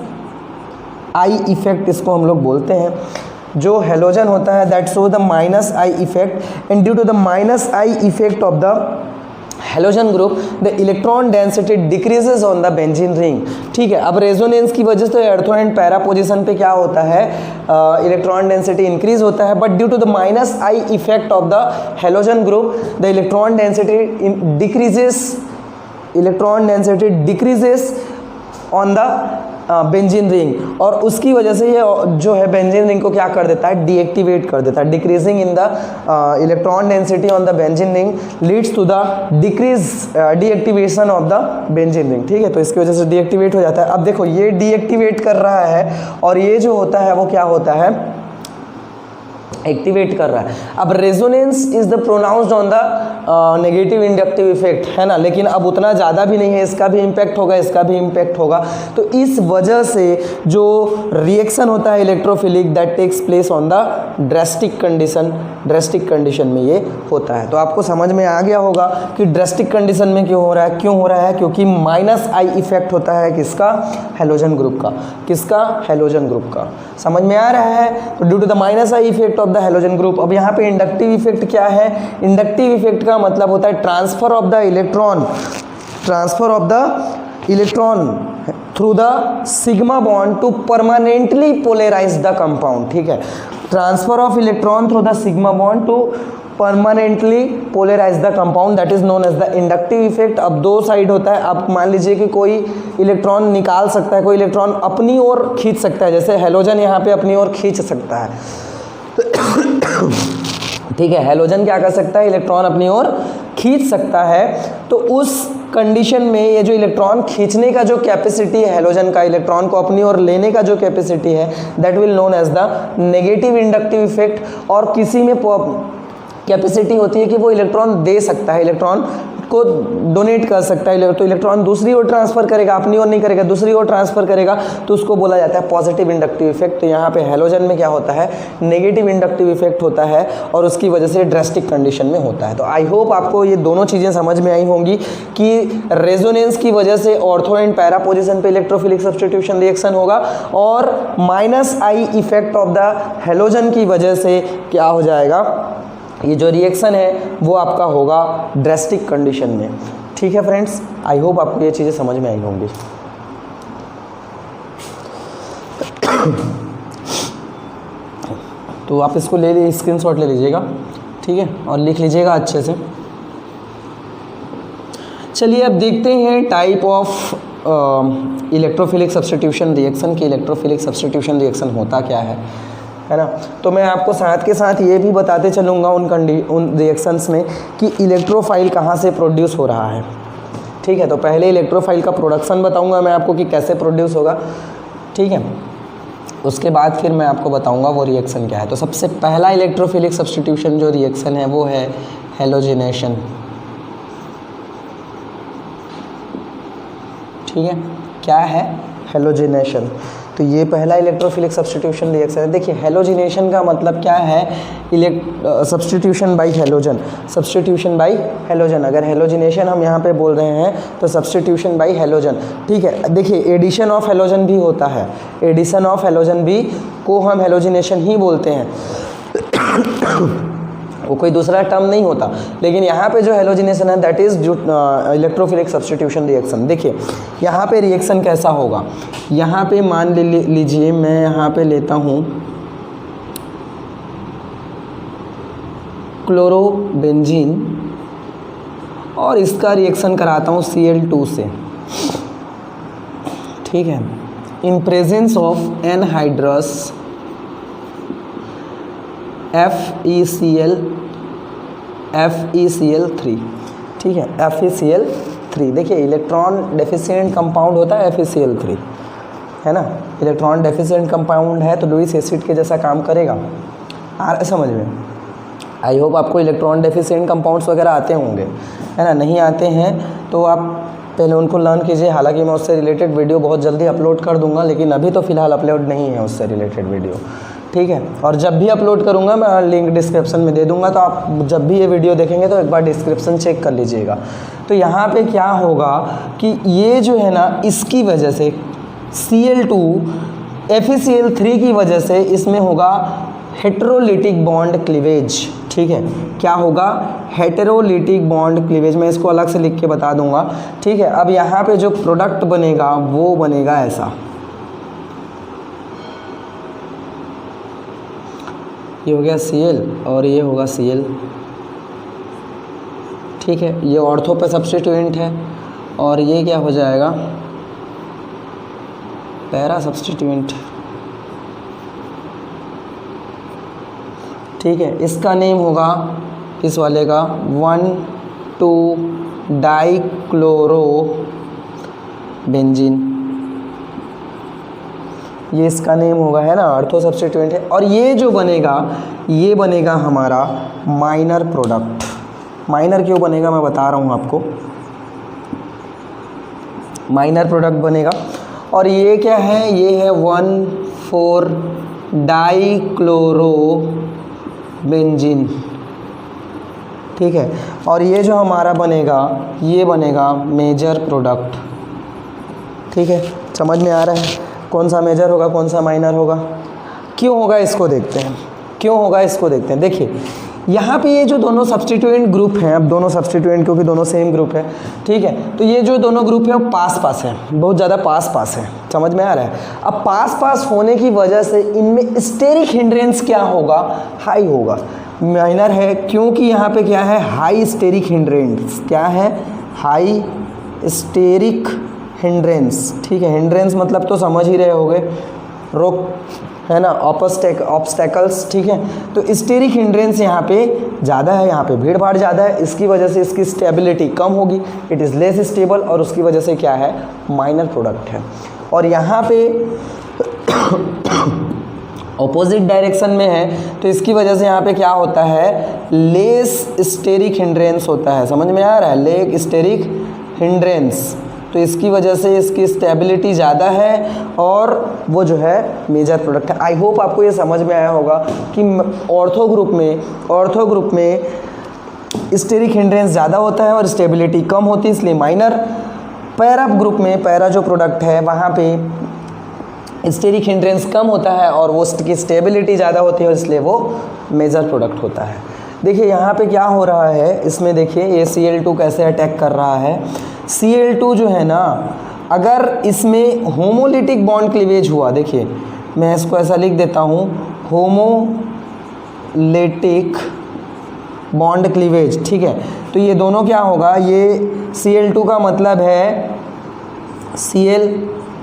I effect इसको हम लोग बोलते हैं। जो हेलोजन होता है that show the minus I effect, and due to the minus I effect of the halogen group the electron density decreases on the benzene ring. ठीक है, अब रेजोनेंस की वजह से एर्थो एंड पैरा पोजिशन पे क्या होता है? इलेक्ट्रॉन डेंसिटी इंक्रीज होता है, but due to the minus I effect of the halogen group the electron density decreases on the benzene ring, और उसकी वजह से ये जो है बेंजीन रिंग को क्या कर देता है? डीएक्टिवेट कर देता है। Decreasing in the electron density on the benzene ring leads to the deactivation of the benzene ring. ठीक है, तो इसकी वजह से डीएक्टिवेट हो जाता है। अब देखो ये डीएक्टिवेट कर रहा है और ये जो होता है वो क्या होता है? एक्टिवेट कर रहा है। अब resonance is the pronounced on the negative inductive effect, है ना, लेकिन अब उतना ज़्यादा भी नहीं है, इसका भी इम्पैक्ट होगा, इसका भी इम्पैक्ट होगा। तो इस वजह से जो रिएक्शन होता है electrophilic that takes place on the drastic condition में ये होता है। तो आपको समझ में आ गया होगा कि ड्रास्टिक कंडीशन में क्यों हो रहा है? क्योंकि माइनस आई इफेक्ट होता है किसका? हेलोजन ग्रुप का। किसका? हेलोजन ग्रुप का। समझ में आ रहा है? तो due to the minus I effect of the halogen group. अब यहाँ पे इंडक्टिव इफेक्ट क्या है? इंडक्टिव इफेक्ट का मतलब होता है transfer of the electron through the sigma bond to permanently polarise the compound. ठीक है, transfer of electron through the sigma bond to permanently polarise the compound, that is known as the inductive effect. अब दो side होता है। आप मान लीजिए कि कोई इलेक्ट्रॉन निकाल सकता है, कोई इलेक्ट्रॉन अपनी ओर खींच सकता है, जैसे हैलोजन यहाँ पे अपनी ओर खींच सकता है। ठीक है, हैलोजन क्या कर सकता है? इलेक्ट्रॉन अपनी ओर खींच सकता है। तो उस कंडीशन में ये जो इलेक्ट्रॉन खींचने का जो कैपेसिटी है हैलोजन का, इलेक्ट्रॉन को अपनी ओर लेने का जो कैपेसिटी है, that will known as the negative inductive effect. और किसी में कैपेसिटी होती है कि वो इलेक्ट्रॉन दे सकता है, इलेक्ट्रॉन को डोनेट कर सकता है, तो इलेक्ट्रॉन दूसरी ओर ट्रांसफर करेगा, अपनी ओर नहीं करेगा, दूसरी ओर ट्रांसफर करेगा, तो उसको बोला जाता है पॉजिटिव इंडक्टिव इफेक्ट। तो यहाँ पे हैलोजन में क्या होता है? नेगेटिव इंडक्टिव इफेक्ट होता है और उसकी वजह से ड्रेस्टिक कंडीशन में होता है। तो आई होप आपको ये दोनों चीज़ें समझ में आई होंगी कि रेजोनेंस की वजह से ऑर्थो एंड पैरा पोजिशन पे इलेक्ट्रोफिलिक सब्स्टिट्यूशन रिएक्शन होगा, और -I effect of the halogen की वजह से क्या हो जाएगा? ये जो रिएक्शन है वो आपका होगा ड्रेस्टिक कंडीशन में। ठीक है फ्रेंड्स, आई होप आपको ये चीज़ें समझ में आई होंगी। तो आप इसको ले लीजिए, स्क्रीनशॉट ले लीजिएगा, ठीक है, और लिख लीजिएगा अच्छे से। चलिए अब देखते हैं type of electrophilic substitution reaction की। इलेक्ट्रोफिलिक सब्स्टिट्यूशन रिएक्शन होता क्या है ना? तो मैं आपको साथ के साथ ये भी बताते चलूँगा उन रिएक्शंस में कि इलेक्ट्रोफाइल कहाँ से प्रोड्यूस हो रहा है। ठीक है, तो पहले इलेक्ट्रोफाइल का प्रोडक्शन बताऊँगा मैं आपको कि कैसे प्रोड्यूस होगा। ठीक है, उसके बाद फिर मैं आपको बताऊँगा वो रिएक्शन क्या है। तो सबसे पहला इलेक्ट्रोफिलिक सब्स्टिट्यूशन जो रिएक्शन है वो है हैलोजिनेशन। ठीक है, क्या है? हैलोजिनेशन। तो ये पहला इलेक्ट्रोफिलिक सब्स्टिट्यूशन रिएक्शन है। देखिए, हैलोजिनेशन का मतलब क्या है? Substitution bye halogen. Substitution bye halogen, अगर हैलोजिनेशन हम यहाँ पे बोल रहे हैं तो सब्स्टिट्यूशन बाय हैलोजन। ठीक है, देखिए एडिशन ऑफ हैलोजन भी होता है, एडिशन ऑफ हैलोजन भी को हम हैलोजिनेशन ही बोलते हैं। वो कोई दूसरा टर्म नहीं होता, लेकिन यहाँ पे जो हैलोजिनेशन है दैट इज़ जो इलेक्ट्रोफिलिक सब्स्टिट्यूशन रिएक्शन। देखिए यहाँ पे रिएक्शन कैसा होगा? यहाँ पे मान लीजिए मैं यहाँ पे लेता हूँ क्लोरोबेंजीन और इसका रिएक्शन कराता हूँ Cl2 से। ठीक है, in presence of anhydrous FeCl3। ठीक है, FeCl3। देखिए इलेक्ट्रॉन डेफिशिएंट कंपाउंड होता है FeCl3, है ना? इलेक्ट्रॉन डेफिशिएंट कंपाउंड है तो लुईस एसिड के जैसा काम करेगा। आ रहा समझ में? आई होप आपको इलेक्ट्रॉन डेफिशिएंट कंपाउंड्स वगैरह आते होंगे, है ना? नहीं आते हैं तो आप पहले उनको लर्न कीजिए। हालांकि मैं उससे रिलेटेड वीडियो बहुत जल्दी अपलोड कर दूंगा, लेकिन अभी तो फ़िलहाल अपलोड नहीं है उससे रिलेटेड वीडियो। ठीक है, और जब भी अपलोड करूंगा मैं लिंक डिस्क्रिप्शन में दे दूंगा, तो आप जब भी ये वीडियो देखेंगे तो एक बार डिस्क्रिप्शन चेक कर लीजिएगा। तो यहाँ पे क्या होगा कि ये जो है ना, इसकी वजह से Cl2 FeCl3 की वजह से इसमें होगा हेटेरोलिटिक बॉन्ड क्लीवेज। ठीक है, क्या होगा? Heterolytic bond cleavage. मैं इसको अलग से लिख के बता दूंगा। ठीक है, अब यहाँ पे जो प्रोडक्ट बनेगा वो बनेगा ऐसा। ये हो गया Cl और ये होगा Cl। ठीक है, ये ऑर्थो पे सब्स्टिट्यूएंट है और ये क्या हो जाएगा? Para substituent. ठीक है, इसका नेम होगा इस वाले का 1,2-डाइक्लोरोबेंजीन। ये इसका नेम होगा, है ना? ऑर्थो सब्स्टिट्यूएंट है। और ये जो बनेगा ये बनेगा हमारा माइनर प्रोडक्ट। माइनर क्यों बनेगा मैं बता रहा हूँ आपको। माइनर प्रोडक्ट बनेगा और ये क्या है? ये है 1,4-डाइक्लोरोबेंजीन। ठीक है, और ये जो हमारा बनेगा ये बनेगा मेजर प्रोडक्ट। ठीक है, समझ में आ रहा है कौन सा मेजर होगा कौन सा माइनर होगा? क्यों होगा इसको देखते हैं। क्यों होगा इसको देखते हैं। देखिए यहाँ पे ये जो दोनों सब्स्टिट्यूएंट ग्रुप हैं, अब दोनों सब्स्टिट्यूएंट क्योंकि दोनों सेम ग्रुप है, ठीक है, तो ये जो दोनों ग्रुप है वो पास पास है, बहुत ज़्यादा पास पास है, समझ में आ रहा है। अब पास पास होने की वजह से इनमें स्टेरिक हिंड्रेंस क्या होगा, हाई होगा। माइनर है क्योंकि यहाँ पे क्या है, हाई स्टेरिक हिंड्रेंस, क्या है, हाई स्टेरिक हिंड्रेंस, ठीक है। हिंड्रेंस मतलब तो समझ ही रहे होगे, रोक है ना, ऑब्स्टेकल्स, ठीक है। तो स्टेरिक हिंड्रेंस यहाँ पे ज़्यादा है, यहाँ पे भीड़ भाड़ ज़्यादा है, इसकी वजह से इसकी स्टेबिलिटी कम होगी, इट इज़ लेस स्टेबल, और उसकी वजह से क्या है, माइनर प्रोडक्ट है। और यहाँ पे ऑपोजिट डायरेक्शन में है तो इसकी वजह से यहाँ पे क्या होता है, लेस स्टेरिक हिंड्रेंस होता है, समझ में आ रहा है, लेस स्टेरिक हिंड्रेंस, तो इसकी वजह से इसकी स्टेबिलिटी ज़्यादा है और वो जो है मेजर प्रोडक्ट है। आई होप आपको ये समझ में आया होगा कि ऑर्थो ग्रुप में स्टेरिक हिंड्रेंस ज़्यादा होता है और स्टेबिलिटी कम होती है, इसलिए माइनर। पैरा ग्रुप में, पैरा जो प्रोडक्ट है वहाँ पे स्टेरिक हिंड्रेंस कम होता है और वो की स्टेबिलिटी ज़्यादा होती है और इसलिए वो मेजर प्रोडक्ट होता है। देखिए यहाँ पे क्या हो रहा है, इसमें देखिए ये Cl2 कैसे अटैक कर रहा है। Cl2 जो है ना, अगर इसमें होमोलिटिक बॉन्ड क्लीवेज हुआ, देखिए मैं इसको ऐसा लिख देता हूँ, होमोलिटिक बॉन्ड क्लीवेज, ठीक है, तो ये दोनों क्या होगा, ये Cl2 का मतलब है Cl,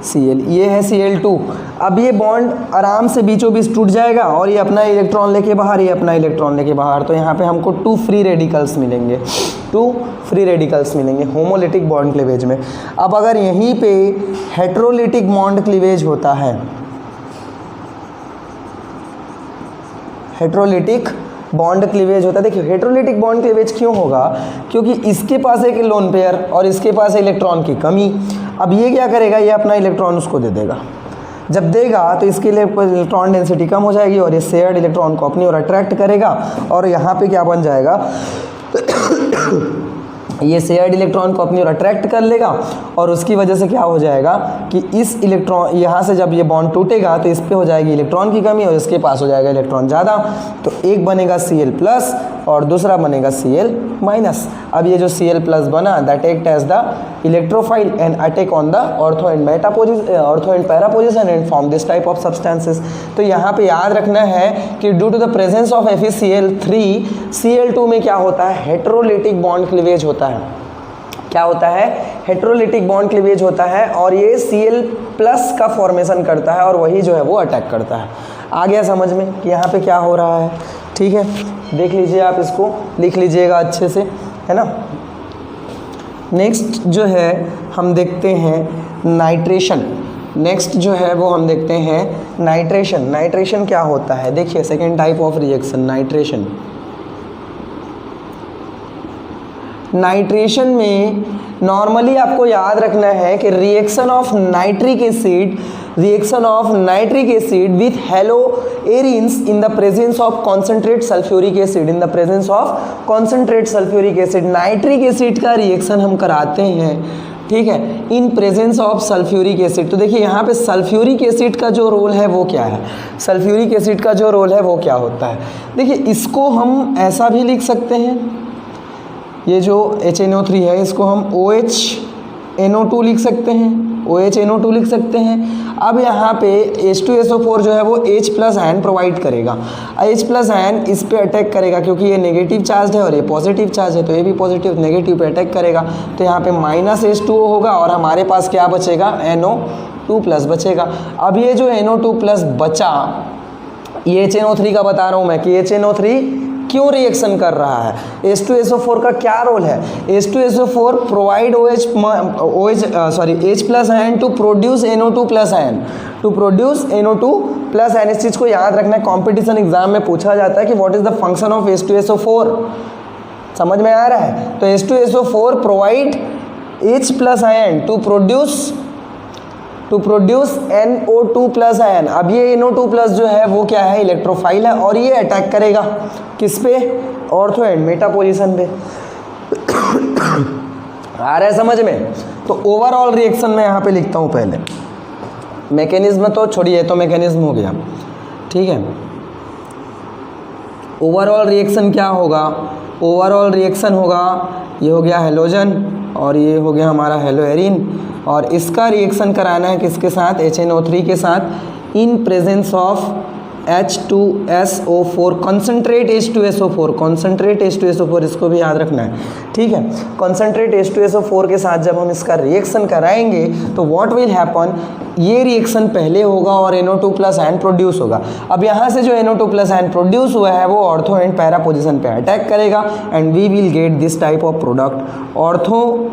ये है Cl2। अब ये बॉन्ड आराम से बीचों बीच टूट जाएगा और ये अपना इलेक्ट्रॉन लेके बाहर, ये अपना इलेक्ट्रॉन लेके बाहर, तो यहाँ पे हमको 2 फ्री रेडिकल्स मिलेंगे, 2 फ्री रेडिकल्स मिलेंगे होमोलिटिक बॉन्ड क्लीवेज में। अब अगर यहीं पे हेट्रोलिटिक बॉन्ड क्लीवेज होता है, हेट्रोलिटिक बॉन्ड क्लीवेज होता है, देखिए हेट्रोलिटिक बॉन्ड क्लीवेज क्यों होगा, क्योंकि इसके पास एक लोन पेयर और इसके पास इलेक्ट्रॉन की कमी। अब ये क्या करेगा, ये अपना इलेक्ट्रॉन उसको दे देगा, जब देगा तो इसके लिए इलेक्ट्रॉन डेंसिटी कम हो जाएगी और ये शेयर्ड इलेक्ट्रॉन को अपनी ओर अट्रैक्ट करेगा और यहाँ पे क्या बन जाएगा ये शेयर्ड इलेक्ट्रॉन को अपनी ओर अट्रैक्ट कर लेगा और उसकी वजह से क्या हो जाएगा कि इस इलेक्ट्रॉन यहाँ से जब ये बॉन्ड टूटेगा तो इस पे हो जाएगी इलेक्ट्रॉन की कमी और इसके पास हो जाएगा इलेक्ट्रॉन ज़्यादा, तो एक बनेगा Cl+ और दूसरा बनेगा Cl-। अब ये जो Cl+ बना, that act as the electrophile and attack on the ortho and para position and form this type of substances. तो यहाँ पे याद रखना है कि due to the presence of FeCl3, Cl2 में क्या होता है, हेट्रोलिटिक बॉन्ड क्लीवेज होता है। क्या होता है, हेट्रोलिटिक बॉन्ड क्लीवेज होता है और ये Cl+ का फॉर्मेशन करता है और वही जो है वो अटैक करता है। आ गया समझ में कि यहाँ पे क्या हो रहा है, ठीक है, देख लीजिए आप, इसको लिख लीजिएगा अच्छे से, है ना। नेक्स्ट जो है हम देखते हैं नाइट्रेशन, नेक्स्ट जो है वो हम देखते हैं नाइट्रेशन। नाइट्रेशन क्या होता है, देखिए second type of reaction nitration. Nitration में नॉर्मली आपको याद रखना है कि reaction of nitric acid with hello arenes in the presence of concentrate sulphuric acid, in the presence of concentrate sulphuric acid, nitric acid का रिएक्शन हम कराते हैं, ठीक है, in presence of sulphuric acid. तो देखिए यहाँ पे सल्फ्यूरिक एसिड का जो रोल है वो क्या है, सल्फ्यूरिक एसिड का जो रोल है वो क्या होता है। देखिए इसको हम ऐसा भी लिख सकते हैं, ये जो HNO3 है इसको हम OHNO2 लिख सकते हैं, OHNO2 लिख सकते हैं। अब यहाँ पे H2SO4 जो है वो H+ आयन प्रोवाइड करेगा, H+ आयन इस पे अटैक करेगा क्योंकि ये नेगेटिव चार्ज है और ये पॉजिटिव चार्ज है, तो ये भी पॉजिटिव नेगेटिव पे अटैक करेगा, तो यहाँ पे -H2O होगा और हमारे पास क्या बचेगा, NO2+ बचेगा। अब ये जो NO2+ बचा, ये HNO3 का बता रहा हूँ मैं कि HNO3 क्यों रिएक्शन कर रहा है, H2SO4 का क्या रोल है, H2SO4 provide H+ ion to produce NO2+ ion, to produce NO2+ ion. इस चीज़ को याद रखना है, कॉम्पिटिशन एग्जाम में पूछा जाता है कि what is the function of H2SO4, समझ में आ रहा है। तो H2SO4 provide H+ ion to produce NO2+ ion. अब ये NO2+ जो है वो क्या है, इलेक्ट्रोफाइल है और ये अटैक करेगा किस पे, ऑर्थो एंड मेटा पोजीशन पे। आ रहा है समझ में। तो ओवरऑल रिएक्शन में यहाँ पे लिखता हूँ, पहले मैकेनिज्म तो छोड़िए, तो मैकेनिज्म हो गया, ठीक है। ओवरऑल रिएक्शन क्या होगा, ओवरऑल रिएक्शन होगा, ये हो गया हेलोजन और ये हो गया हमारा हेलोएरिन, और इसका रिएक्शन कराना है किसके साथ, HNO3 के साथ, in presence of H2SO4, concentrate H2SO4, concentrate H2SO4, इसको भी याद रखना है, ठीक है। कॉन्सेंट्रेट H2SO4 के साथ जब हम इसका रिएक्शन कराएंगे तो व्हाट विल हैपन, ये रिएक्शन पहले होगा और NO2 प्लस आयन प्रोड्यूस होगा। अब यहाँ से जो NO2 प्लस आयन प्रोड्यूस हुआ है वो ऑर्थो एंड पैरा पोजिशन पे अटैक करेगा and we will get this type of product, ortho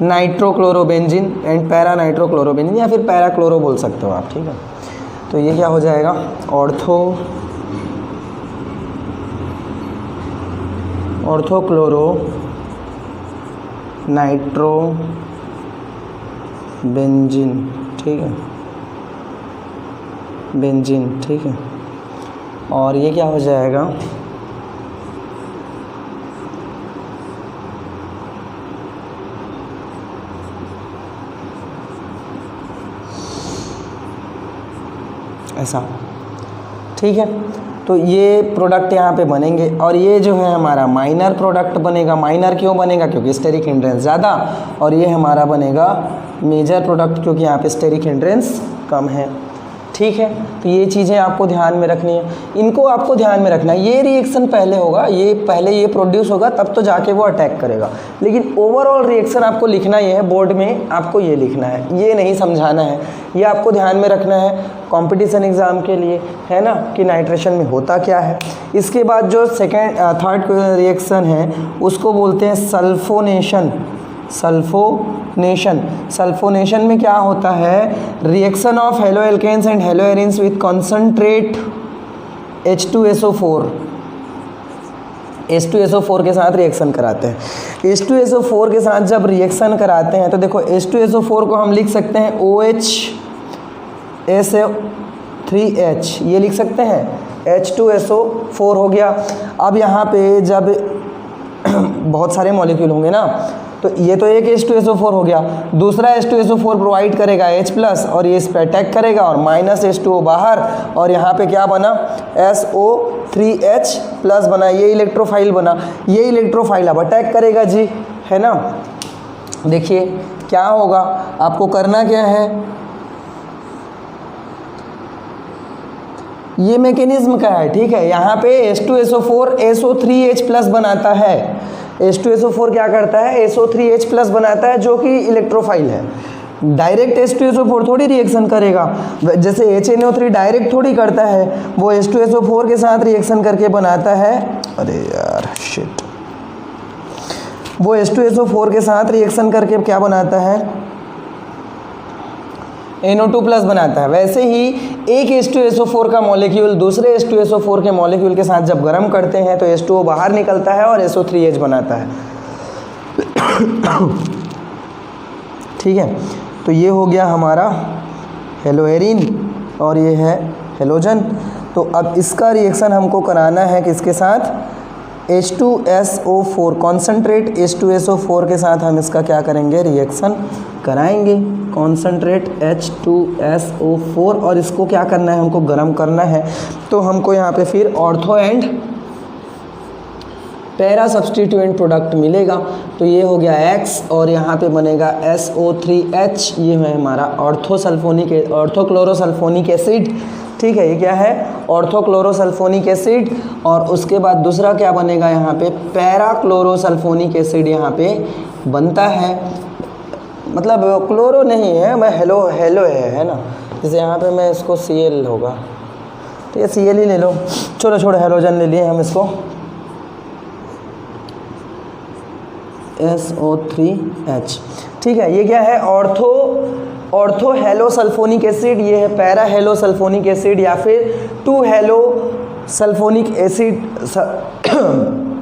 nitrochlorobenzene and para nitrochlorobenzene, या फिर पैरा क्लोरो बोल सकते हो आप, ठीक है। तो ये क्या हो जाएगा, ऑर्थोक्लोरो नाइट्रोबेंजीन, ठीक है, बेंजीन, ठीक है। और ये क्या हो जाएगा, ऐसा, ठीक है। तो ये प्रोडक्ट यहाँ पे बनेंगे और ये जो है हमारा माइनर प्रोडक्ट बनेगा। माइनर क्यों बनेगा, क्योंकि स्टेरिक हिंड्रेंस ज़्यादा, और ये हमारा बनेगा मेजर प्रोडक्ट क्योंकि यहाँ पे स्टेरिक हिंड्रेंस कम है, ठीक है। तो ये चीज़ें आपको ध्यान में रखनी है, इनको आपको ध्यान में रखना है। ये रिएक्शन पहले होगा, ये पहले ये प्रोड्यूस होगा, तब तो जाके वो अटैक करेगा, लेकिन ओवरऑल रिएक्शन आपको लिखना ये है, बोर्ड में आपको ये लिखना है, ये नहीं समझाना है, ये आपको ध्यान में रखना है कंपटीशन एग्ज़ाम के लिए, है ना, कि नाइट्रेशन में होता क्या है। इसके बाद जो थर्ड रिएक्शन है उसको बोलते हैं सल्फोनेशन। सल्फोनेशन में क्या होता है, reaction of halo alkanes and halo arenes with concentrate H2SO4, H2SO4 के साथ रिएक्शन कराते हैं। H2SO4 के साथ जब रिएक्शन कराते हैं तो देखो H2SO4 को हम लिख सकते हैं OHSO3H, ये लिख सकते हैं, H2SO4 हो गया। अब यहाँ पे जब बहुत सारे मॉलिक्यूल होंगे ना, तो ये तो एक H2SO4 हो गया, दूसरा H2SO4 प्रोवाइड करेगा H+, और ये इस पर अटैक करेगा और माइनस H2O बाहर, और यहाँ पे क्या बना, SO3H+ बना, ये इलेक्ट्रोफाइल बना। ये इलेक्ट्रोफाइल अब अटैक करेगा जी, है ना। देखिए क्या होगा, आपको करना क्या है, ये मैकेनिज्म का है, ठीक है। यहाँ पे H2SO4 SO3H+ बनाता है, H2SO4 क्या करता है, SO3H+ बनाता है, जो कि इलेक्ट्रोफाइल है। डायरेक्ट H2SO4 थोड़ी रिएक्शन करेगा, जैसे HNO3 डायरेक्ट थोड़ी करता है, वो H2SO4 के साथ रिएक्शन करके बनाता है, अरे यार शिट, वो H2SO4 के साथ रिएक्शन करके क्या बनाता है, NO2+ बनाता है। वैसे ही एक H2SO4 का मॉलिक्यूल दूसरे H2SO4 के मॉलिक्यूल के साथ जब गर्म करते हैं तो H2O बाहर निकलता है और SO3H बनाता है, ठीक है। तो ये हो गया हमारा हेलोएरिन और ये है हेलोजन। तो अब इसका रिएक्शन हमको कराना है किसके साथ, H2SO4, कॉन्सेंट्रेट H2SO4 के साथ हम इसका क्या करेंगे, रिएक्शन कराएंगे, कॉन्सेंट्रेट H2SO4, और इसको क्या करना है, हमको गर्म करना है। तो हमको यहाँ पे फिर ortho and para substituent product मिलेगा। तो ये हो गया X और यहाँ पे बनेगा SO3H, ये है हमारा ऑर्थोक्लोरोसल्फोनिक एसिड, ठीक है। ये क्या है, ऑर्थोक्लोरोसल्फोनिक एसिड, और उसके बाद दूसरा क्या बनेगा, यहाँ पे पैराक्लोरोसल्फोनिक एसिड यहाँ पे बनता है, मतलब क्लोरो नहीं है, मैं हेलो है ना, जैसे यहाँ पे मैं इसको Cl होगा, तो ये Cl ही ले लो, छोटे छोटे हेलोजन ले लिए हम इसको, SO3H, ठीक है। ये क्या है, ऑर्थो हेलो सल्फोनिक एसिड, ये है पैरा हेलो सल्फोनिक एसिड, या फिर 2 hello sulphonic acid,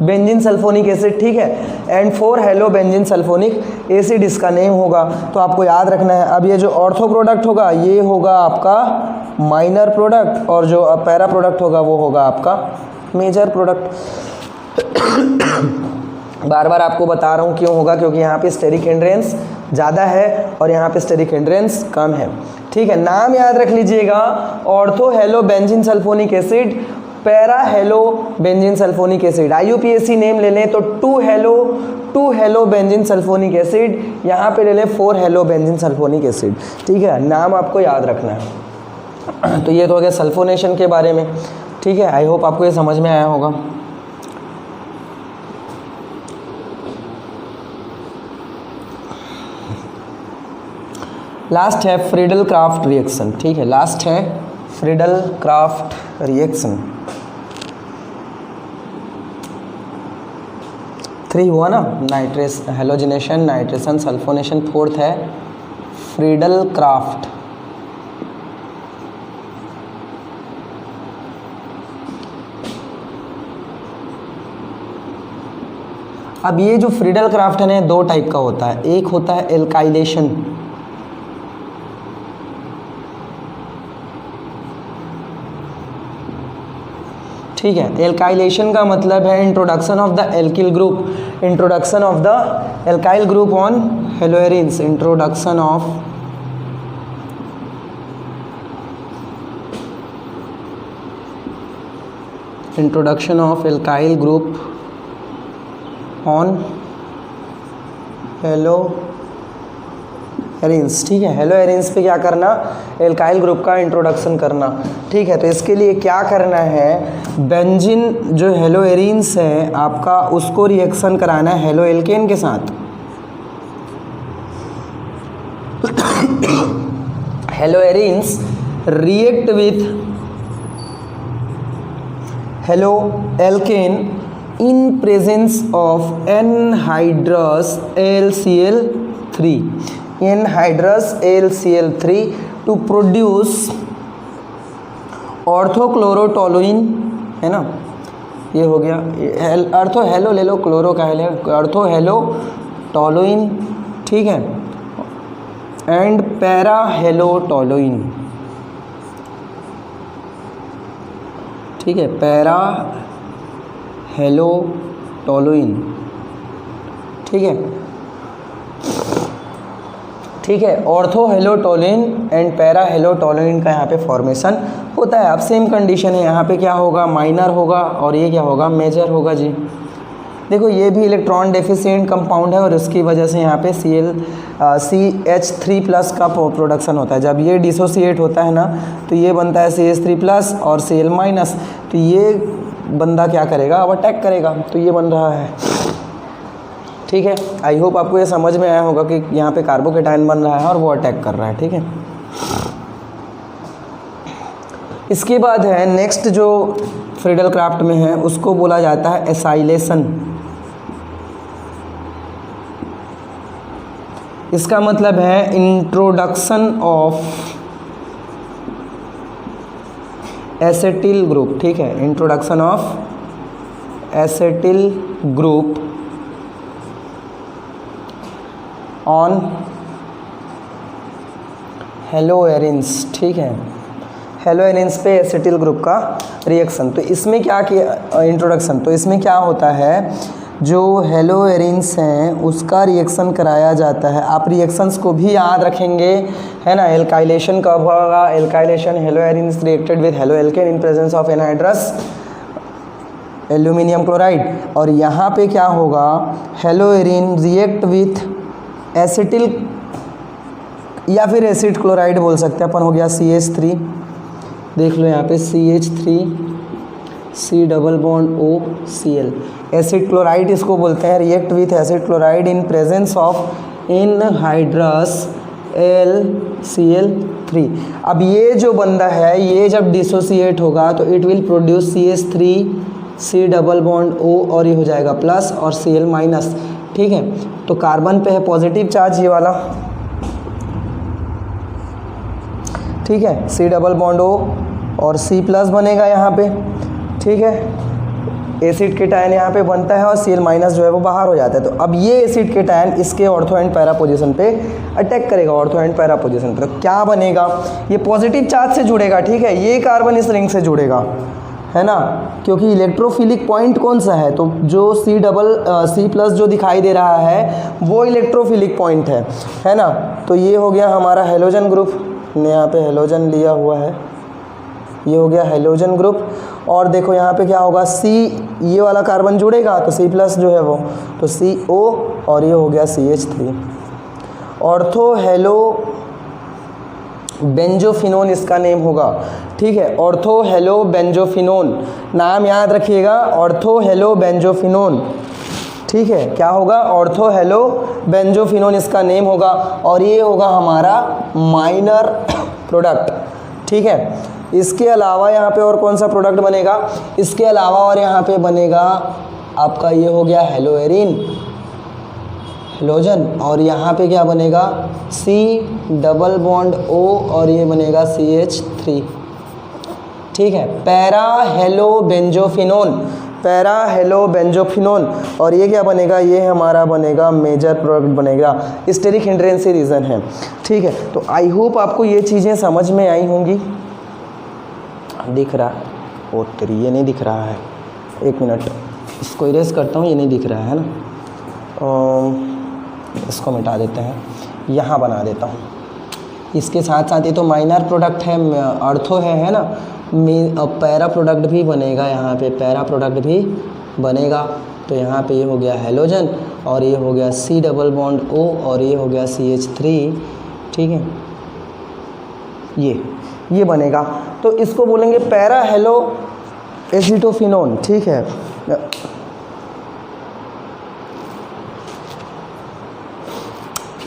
benzene sulphonic acid, ठीक है, and 4 hello benzene sulphonic acid इसका नेम होगा। तो आपको याद रखना है। अब ये जो ऑर्थो प्रोडक्ट होगा ये होगा आपका माइनर प्रोडक्ट, और जो पैरा प्रोडक्ट होगा वो होगा आपका मेजर प्रोडक्ट। बार बार आपको बता रहा हूँ क्यों होगा, क्योंकि यहाँ पे स्टेरिक हिंड्रेंस ज़्यादा है और यहाँ पे स्टेरिक हिंड्रेंस कम है, ठीक है, नाम याद रख लीजिएगा, ortho hello benzene sulphonic acid, para hello benzene sulphonic acid. IUPAC name ले लें तो 2 हेलो बेंजीन सल्फोनिक एसिड, यहाँ पे ले लें 4 हेलो बेंजीन सल्फोनिक एसिड। ठीक है, नाम आपको याद रखना है। तो ये तो हो गया सल्फोनेशन के बारे में। ठीक है, आई होप आपको ये समझ में आया होगा। लास्ट है फ्रीडल क्राफ्ट रिएक्शन। ठीक है, लास्ट है फ्रीडल क्राफ्ट रिएक्शन। 3 हुआ ना, नाइट्रेस हेलोजिनेशन, नाइट्रेशन, सल्फोनेशन, 4th है फ्रीडल क्राफ्ट। अब ये जो फ्रीडल क्राफ्ट है ना 2 टाइप का होता है। एक होता है एल्काइलेशन, ठीक है। एल्काइलेशन का मतलब है introduction of the alkyl group, introduction of the alkyl group on हेलोएरिन्स, introduction of alkyl group on haloarenes. ठीक है, हेलोएरिन्स पे क्या करना, एल्काइल ग्रुप का इंट्रोडक्शन करना। ठीक है, तो इसके लिए क्या करना है, बेंजीन जो हेलोएरिन्स है आपका, उसको रिएक्शन कराना है हेलो एल्केन के साथ। हेलोएरिन्स react with halo alkane in presence of anhydrous AlCl3, anhydrous AlCl3 to produce ऑर्थोक्लोरोटोलुइन, है ना, ये हो गया अर्थो हेलो ले लो, क्लोरो का है अर्थो हेलो टोलुइन, ठीक है, एंड पैरा हेलो टोलुइन। ठीक है, पैरा हेलो टोलुइन। ठीक है, ठीक है, ortho hello toluene and para hello toluene का यहाँ पे फॉर्मेशन होता है। अब सेम कंडीशन है, यहाँ पे क्या होगा, माइनर होगा और ये क्या होगा, मेजर होगा जी। देखो ये भी इलेक्ट्रॉन डेफिशिएंट कंपाउंड है और उसकी वजह से यहाँ पे CH3+ का प्रोडक्शन होता है। जब ये डिसोसिएट होता है ना तो ये बनता है CH3+ और Cl-, तो ये बंदा क्या करेगा, अब अटैक करेगा, तो ये बन रहा है। ठीक है, आई होप आपको ये समझ में आया होगा कि यहाँ पे कार्बोकेटाइन बन रहा है और वो अटैक कर रहा है। ठीक है, इसके बाद है नेक्स्ट जो फ्रीडल क्राफ्ट में है उसको बोला जाता है एसाइलेशन। इसका मतलब है इंट्रोडक्शन ऑफ एसेटिल ग्रुप। ठीक है, introduction of acetyl group on haloarenes. ठीक है, हेलोएरिन्स पे एसेटिल ग्रुप का रिएक्शन। तो इसमें क्या किया इंट्रोडक्शन, तो इसमें क्या होता है, जो हेलोएरिन्स हैं उसका रिएक्शन कराया जाता है। आप रिएक्शंस को भी याद रखेंगे, है ना। एल्काइलेशन कब होगा, alkylation हेलोएरिन्स reacted with halo alkane in presence of anhydrous aluminium chloride. और यहाँ पे क्या होगा, हेलोएरिन रिएक्ट विथ एसिटिल या फिर एसिड क्लोराइड बोल सकते हैं अपन, हो गया CH3। देख लो यहाँ पे CH3C+O Cl, एसिड क्लोराइड इसको बोलते हैं, react with acid chloride in presence of anhydrous AlCl3। अब ये जो बंदा है ये जब डिसोसिएट होगा तो इट विल प्रोड्यूस CH3C+O और ये हो जाएगा प्लस और Cl-। ठीक है, तो कार्बन पे है पॉजिटिव चार्ज ये वाला, ठीक है, C+O और C+ बनेगा यहाँ पे। ठीक है, एसिड केटायन यहाँ पे बनता है और Cl- जो है वो बाहर हो जाता है। तो अब ये एसिड केटायन इसके ऑर्थो एंड पैरा पोजीशन पे अटैक करेगा, ऑर्थो एंड पैरा पोजीशन पे। तो क्या बनेगा, ये पॉजिटिव चार्ज से जुड़ेगा। ठीक है, ये कार्बन इस रिंग से जुड़ेगा, है ना, क्योंकि इलेक्ट्रोफिलिक पॉइंट कौन सा है, तो जो C+ जो दिखाई दे रहा है वो इलेक्ट्रोफिलिक पॉइंट है ना। तो ये हो गया हमारा हेलोजन ग्रुप। ने यहाँ पे हेलोजन लिया हुआ है, ये हो गया हेलोजन ग्रुप। और देखो यहाँ पे क्या होगा, C ये वाला कार्बन जुड़ेगा तो C प्लस जो है वो, तो CO और ये हो गया CH3। ऑर्थो हेलो बेंजोफिनोन इसका नेम होगा, ठीक है। ऑर्थो हेलो बेंजोफिनोन, नाम याद रखिएगा, ऑर्थो हेलो बेंजोफिनोन, ठीक है। क्या होगा, ऑर्थो हेलो बेंजोफिनोन इसका नेम होगा, और ये होगा हमारा माइनर प्रोडक्ट, ठीक है। इसके अलावा यहाँ पे और कौन सा प्रोडक्ट बनेगा, इसके अलावा और यहाँ पे बनेगा आपका ये हो गया हेलोएरिन, हेलोजन, और यहाँ पे क्या बनेगा C डबल बॉन्ड O और ये बनेगा CH3, ठीक है। Para halo benzophenone, para halo benzophenone, और ये क्या बनेगा, ये हमारा बनेगा मेजर प्रोडक्ट बनेगा, स्टेरिक हिंड्रेंसी रीजन है, ठीक है। तो आई होप आपको ये चीज़ें समझ में आई होंगी। दिख रहा है, ओ तेरी ये नहीं दिख रहा है, एक मिनट इसको इरेज करता हूँ, ये नहीं दिख रहा है ना, इसको मिटा देते हैं, यहाँ बना देता हूँ। इसके साथ साथ ये तो माइनर प्रोडक्ट है, अर्थो है ना, पैरा प्रोडक्ट भी बनेगा, यहाँ पे पैरा प्रोडक्ट भी बनेगा। तो यहाँ पे ये हो गया हेलोजन और ये हो गया C डबल बॉन्ड O और ये हो गया CH3, ठीक है, ये बनेगा। तो इसको बोलेंगे पैरा हेलो एसिटोफिनोन, ठीक है।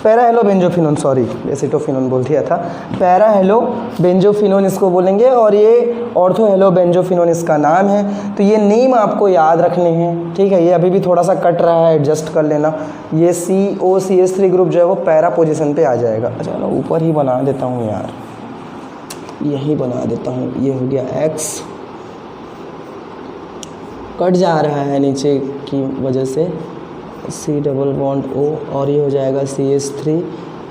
Para halo benzophenone, sorry acetophenone बोल दिया था, पैरा हेलो बेंजोफिनोन इसको बोलेंगे, और ये ऑर्थो हेलो बेंजोफिनोन इसका नाम है। तो ये नेम आपको याद रखने हैं, ठीक है। ये अभी भी थोड़ा सा कट रहा है, एडजस्ट कर लेना। ये COCH3 ग्रुप जो है वो पैरा पोजीशन पे आ जाएगा। चलो ऊपर ही बना देता हूँ यार, यही बना देता हूँ, ये हो गया X, कट जा रहा है नीचे की वजह से, C डबल बॉन्ड O और ये हो जाएगा CH3,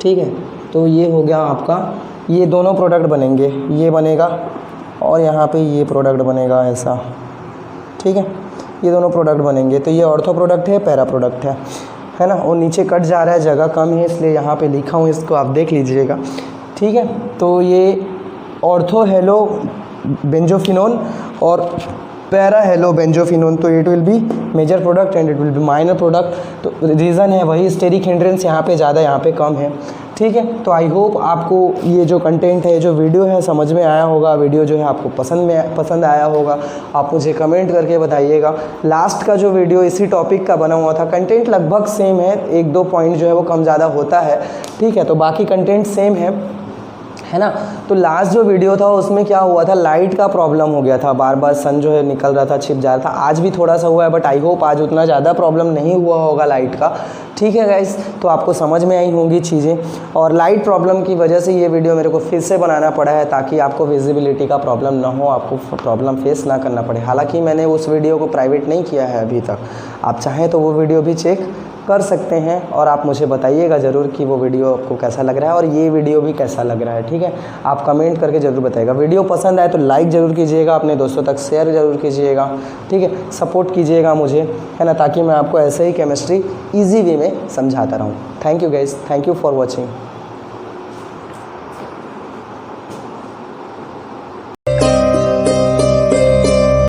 ठीक है। तो ये हो गया आपका, ये दोनों प्रोडक्ट बनेंगे, ये बनेगा और यहाँ पे ये प्रोडक्ट बनेगा ऐसा, ठीक है। ये दोनों प्रोडक्ट बनेंगे। तो ये ऑर्थो प्रोडक्ट है, पैरा प्रोडक्ट है ना। और नीचे कट जा रहा है, जगह कम है इसलिए यहाँ पे लिखा हूँ, इसको आप देख लीजिएगा, ठीक है। तो ये ऑर्थो हेलो बेंजोफिनोन और पैरा हेलो बेंजोफिनोन, तो it will be major product and it will be minor product. तो रीज़न है वही, स्टेरिक हिंड्रेंस यहाँ पे ज़्यादा, यहाँ पे कम है, ठीक है। तो आई होप आपको ये जो कंटेंट है, जो वीडियो है, समझ में आया होगा। वीडियो जो है आपको पसंद आया होगा, आप मुझे कमेंट करके बताइएगा। लास्ट का जो वीडियो इसी टॉपिक का बना हुआ था, कंटेंट लगभग सेम है, 1-2 पॉइंट जो है वो कम ज़्यादा होता है, ठीक है। तो बाकी कंटेंट सेम है ना। तो लास्ट जो वीडियो था उसमें क्या हुआ था, लाइट का प्रॉब्लम हो गया था, बार बार सन जो है निकल रहा था, छिप जा रहा था। आज भी थोड़ा सा हुआ है, बट आई होप आज उतना ज़्यादा प्रॉब्लम नहीं हुआ होगा लाइट का, ठीक है गाइस। तो आपको समझ में आई होंगी चीज़ें, और लाइट प्रॉब्लम की वजह से ये वीडियो मेरे को फिर से बनाना पड़ा है, ताकि आपको विजिबिलिटी का प्रॉब्लम ना हो, आपको प्रॉब्लम फेस ना करना पड़े। हालाँकि मैंने उस वीडियो को प्राइवेट नहीं किया है अभी तक, आप चाहें तो वो वीडियो भी चेक कर सकते हैं, और आप मुझे बताइएगा ज़रूर कि वो वीडियो आपको कैसा लग रहा है और ये वीडियो भी कैसा लग रहा है, ठीक है। आप कमेंट करके ज़रूर बताइएगा। वीडियो पसंद आए तो लाइक ज़रूर कीजिएगा, अपने दोस्तों तक शेयर ज़रूर कीजिएगा, ठीक है। सपोर्ट कीजिएगा मुझे, है ना, ताकि मैं आपको ऐसे ही केमिस्ट्री ईजी वे में समझाता रहूँ। Thank you guys, thank you for watching.